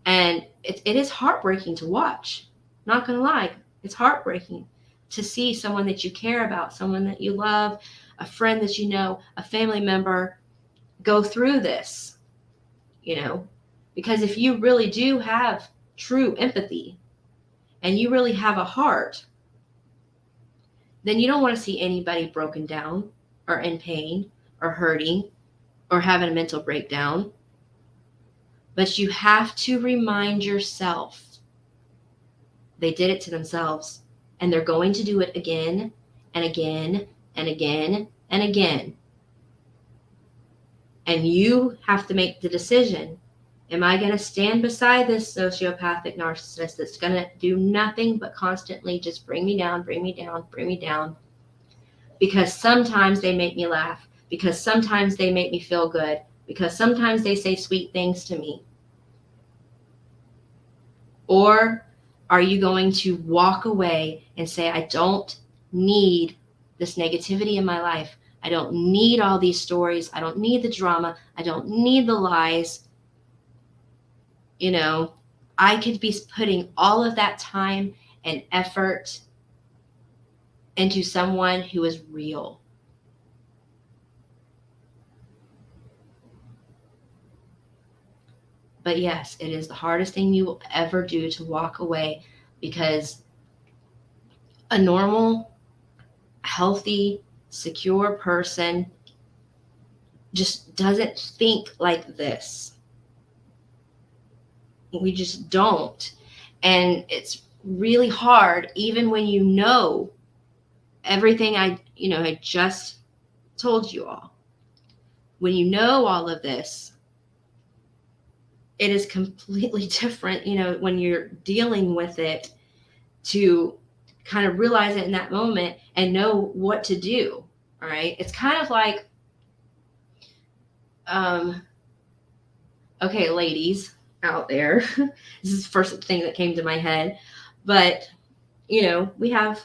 And it is heartbreaking to watch. Not going to lie. It's heartbreaking to see someone that you care about, someone that you love, a friend that you know, a family member go through this, because if you really do have true empathy and you really have a heart, then you don't want to see anybody broken down or in pain or hurting or having a mental breakdown. But you have to remind yourself they did it to themselves, and they're going to do it again and again and again and again. And you have to make the decision. Am I going to stand beside this sociopathic narcissist that's going to do nothing but constantly just bring me down, bring me down, bring me down? Because sometimes they make me laugh, because sometimes they make me feel good, because sometimes they say sweet things to me. Or are you going to walk away and say, I don't need this negativity in my life. I don't need all these stories. I don't need the drama. I don't need the lies. You know, I could be putting all of that time and effort into someone who is real. But yes, it is the hardest thing you will ever do to walk away, because a normal, healthy, secure person just doesn't think like this. We just don't. And it's really hard, even when you know everything I just told you all. When you know all of this, it is completely different, when you're dealing with it, to kind of realize it in that moment and know what to do. All right. It's kind of like, okay, ladies out there, this is the first thing that came to my head, but we have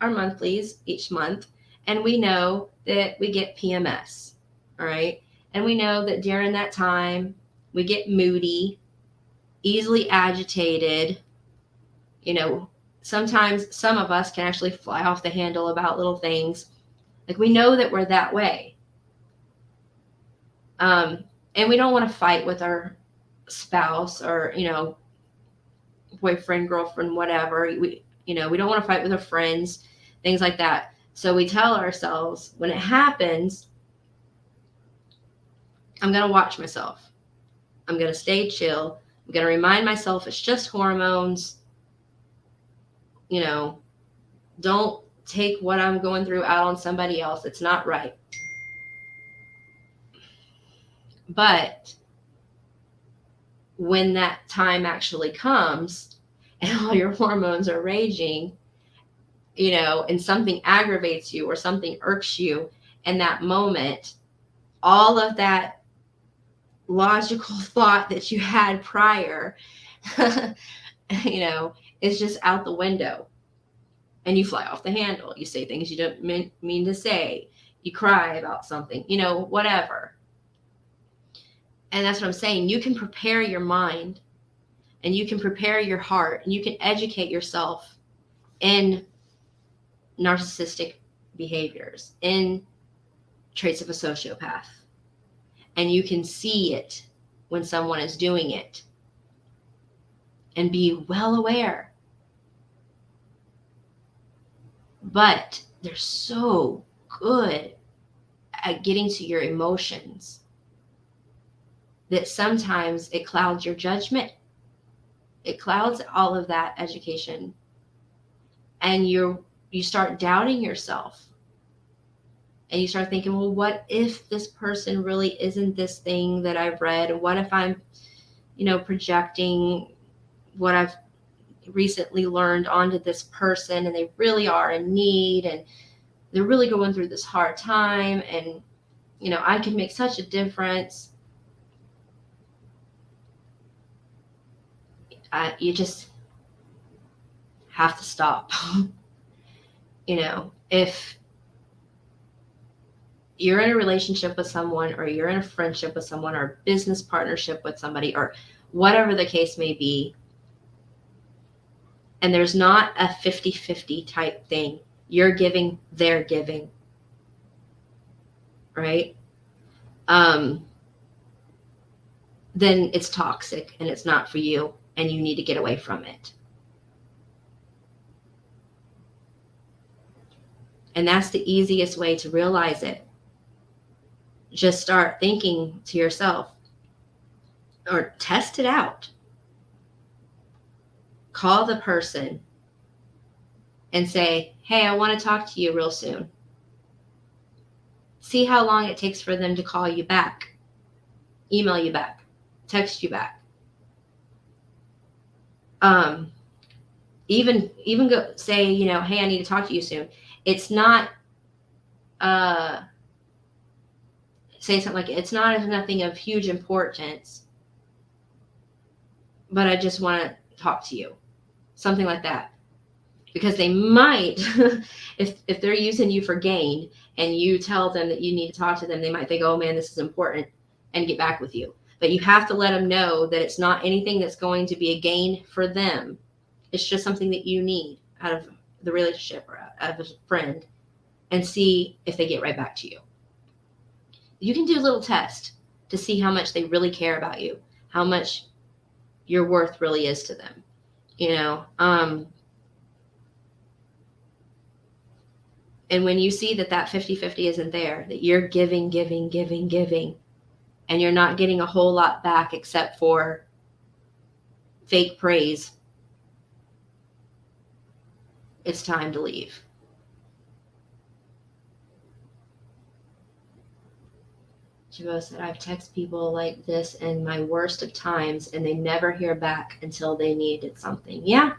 our monthlies each month, and we know that we get PMS. All right. And we know that during that time we get moody, easily agitated. Sometimes some of us can actually fly off the handle about little things. Like, we know that we're that way. And we don't want to fight with our spouse or, boyfriend, girlfriend, whatever. We don't want to fight with our friends, things like that. So we tell ourselves, when it happens, I'm going to watch myself. I'm going to stay chill. I'm going to remind myself it's just hormones. Don't take what I'm going through out on somebody else. It's not right. But when that time actually comes and all your hormones are raging, and something aggravates you or something irks you in that moment, all of that logical thought that you had prior, is just out the window. And you fly off the handle. You say things you don't mean to say. You cry about something, whatever. And that's what I'm saying. You can prepare your mind, and you can prepare your heart, and you can educate yourself in narcissistic behaviors, in traits of a sociopath. And you can see it when someone is doing it and be well aware. But they're so good at getting to your emotions that sometimes it clouds your judgment. It clouds all of that education. And you start doubting yourself. And you start thinking, well, what if this person really isn't this thing that I've read? And what if I'm, projecting what I've recently learned onto this person, and they really are in need, and they're really going through this hard time, and, I can make such a difference. You just have to stop. If you're in a relationship with someone, or you're in a friendship with someone, or a business partnership with somebody, or whatever the case may be, and there's not a 50-50 type thing, you're giving, they're giving, right? Then it's toxic, and it's not for you, and you need to get away from it. And that's the easiest way to realize it. just start thinking to yourself, or test it out. Call the person and say, hey, I want to talk to you real soon. See how long it takes for them to call you back, email you back, text you back. Even go say, you know, hey, I need to talk to you soon. It's not say something like, it's nothing of huge importance, but I just want to talk to you. Something like that. Because they might, if they're using you for gain and you tell them that you need to talk to them, they might think, oh man, this is important, and get back with you. But you have to let them know that it's not anything that's going to be a gain for them. It's just something that you need out of the relationship or out of a friend, and see if they get right back to you. You can do a little test to see how much they really care about you, how much your worth really is to them, you know. And when you see that 50-50 isn't there, that you're giving, and you're not getting a whole lot back except for fake praise, it's time to leave. Jabo said, I've texted people like this in my worst of times, and they never hear back until they needed something. Yeah,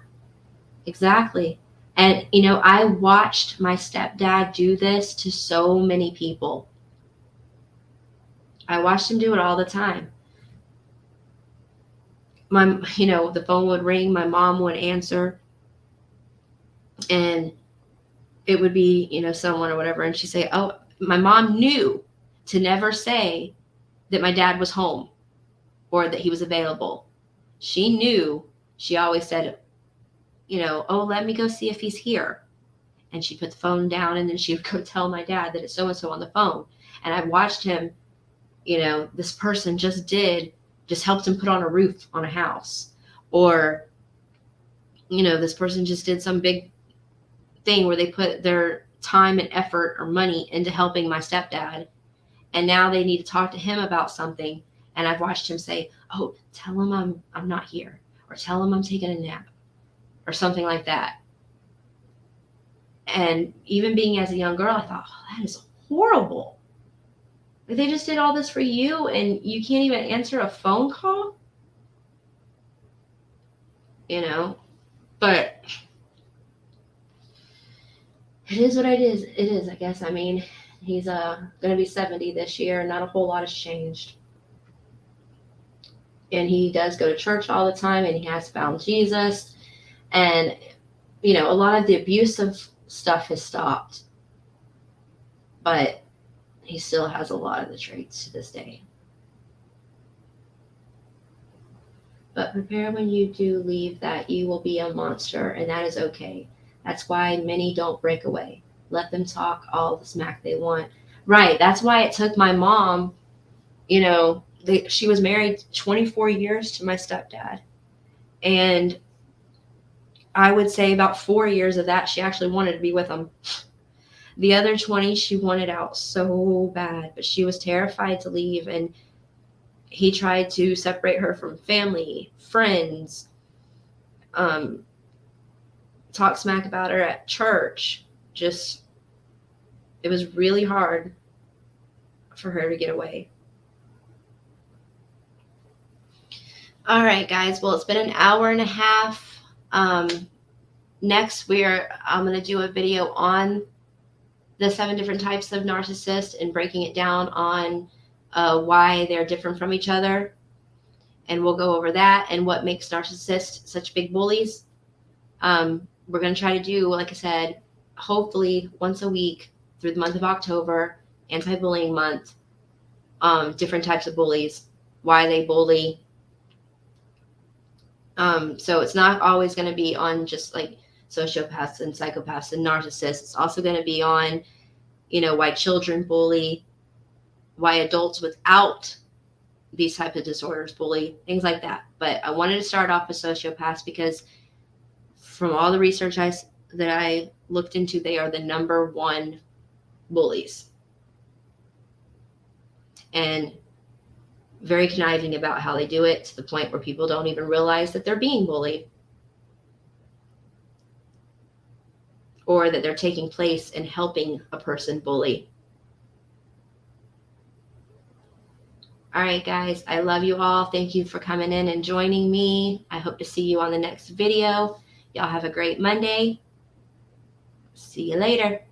exactly. And, you know, I watched my stepdad do this to so many people. I watched him do it all the time. The phone would ring, my mom would answer, and it would be, someone or whatever. And she'd say, oh, my mom knew to never say that my dad was home or that he was available. She knew. She always said, oh, let me go see if he's here. And she'd put the phone down, and then she would go tell my dad that it's so-and-so on the phone. And I watched him, this person just helped him put on a roof on a house. Or, this person just did some big thing where they put their time and effort or money into helping my stepdad. And now they need to talk to him about something. And I've watched him say, oh, tell him I'm not here. Or tell him I'm taking a nap. Or something like that. And even being as a young girl, I thought, oh, that is horrible. Like, they just did all this for you and you can't even answer a phone call? But it is what it is, I guess. I mean, he's going to be 70 this year. Not a whole lot has changed. And he does go to church all the time, and he has found Jesus. And, a lot of the abusive stuff has stopped. But he still has a lot of the traits to this day. But prepare when you do leave that you will be a monster, and that is okay. That's why many don't break away. Let them talk all the smack they want. Right. That's why it took my mom, she was married 24 years to my stepdad. And I would say about 4 years of that, she actually wanted to be with him. The other 20, she wanted out so bad, but she was terrified to leave. And he tried to separate her from family, friends, talk smack about her at church. Just, it was really hard for her to get away. All right, guys. Well, it's been an hour and a half. Next, I'm going to do a video on the 7 different types of narcissists and breaking it down on why they're different from each other. And we'll go over that and what makes narcissists such big bullies. We're going to try to do, like I said, hopefully once a week through the month of October, anti-bullying month, different types of bullies, why they bully. So it's not always going to be on just like sociopaths and psychopaths and narcissists. It's also going to be on, why children bully, why adults without these types of disorders bully, things like that. But I wanted to start off with sociopaths because from all the research that I looked into, they are the number 1 bullies. and very conniving about how they do it, to the point where people don't even realize that they're being bullied, or that they're taking place and helping a person bully. All right, guys, I love you all. Thank you for coming in and joining me. I hope to see you on the next video. Y'all have a great Monday. See you later.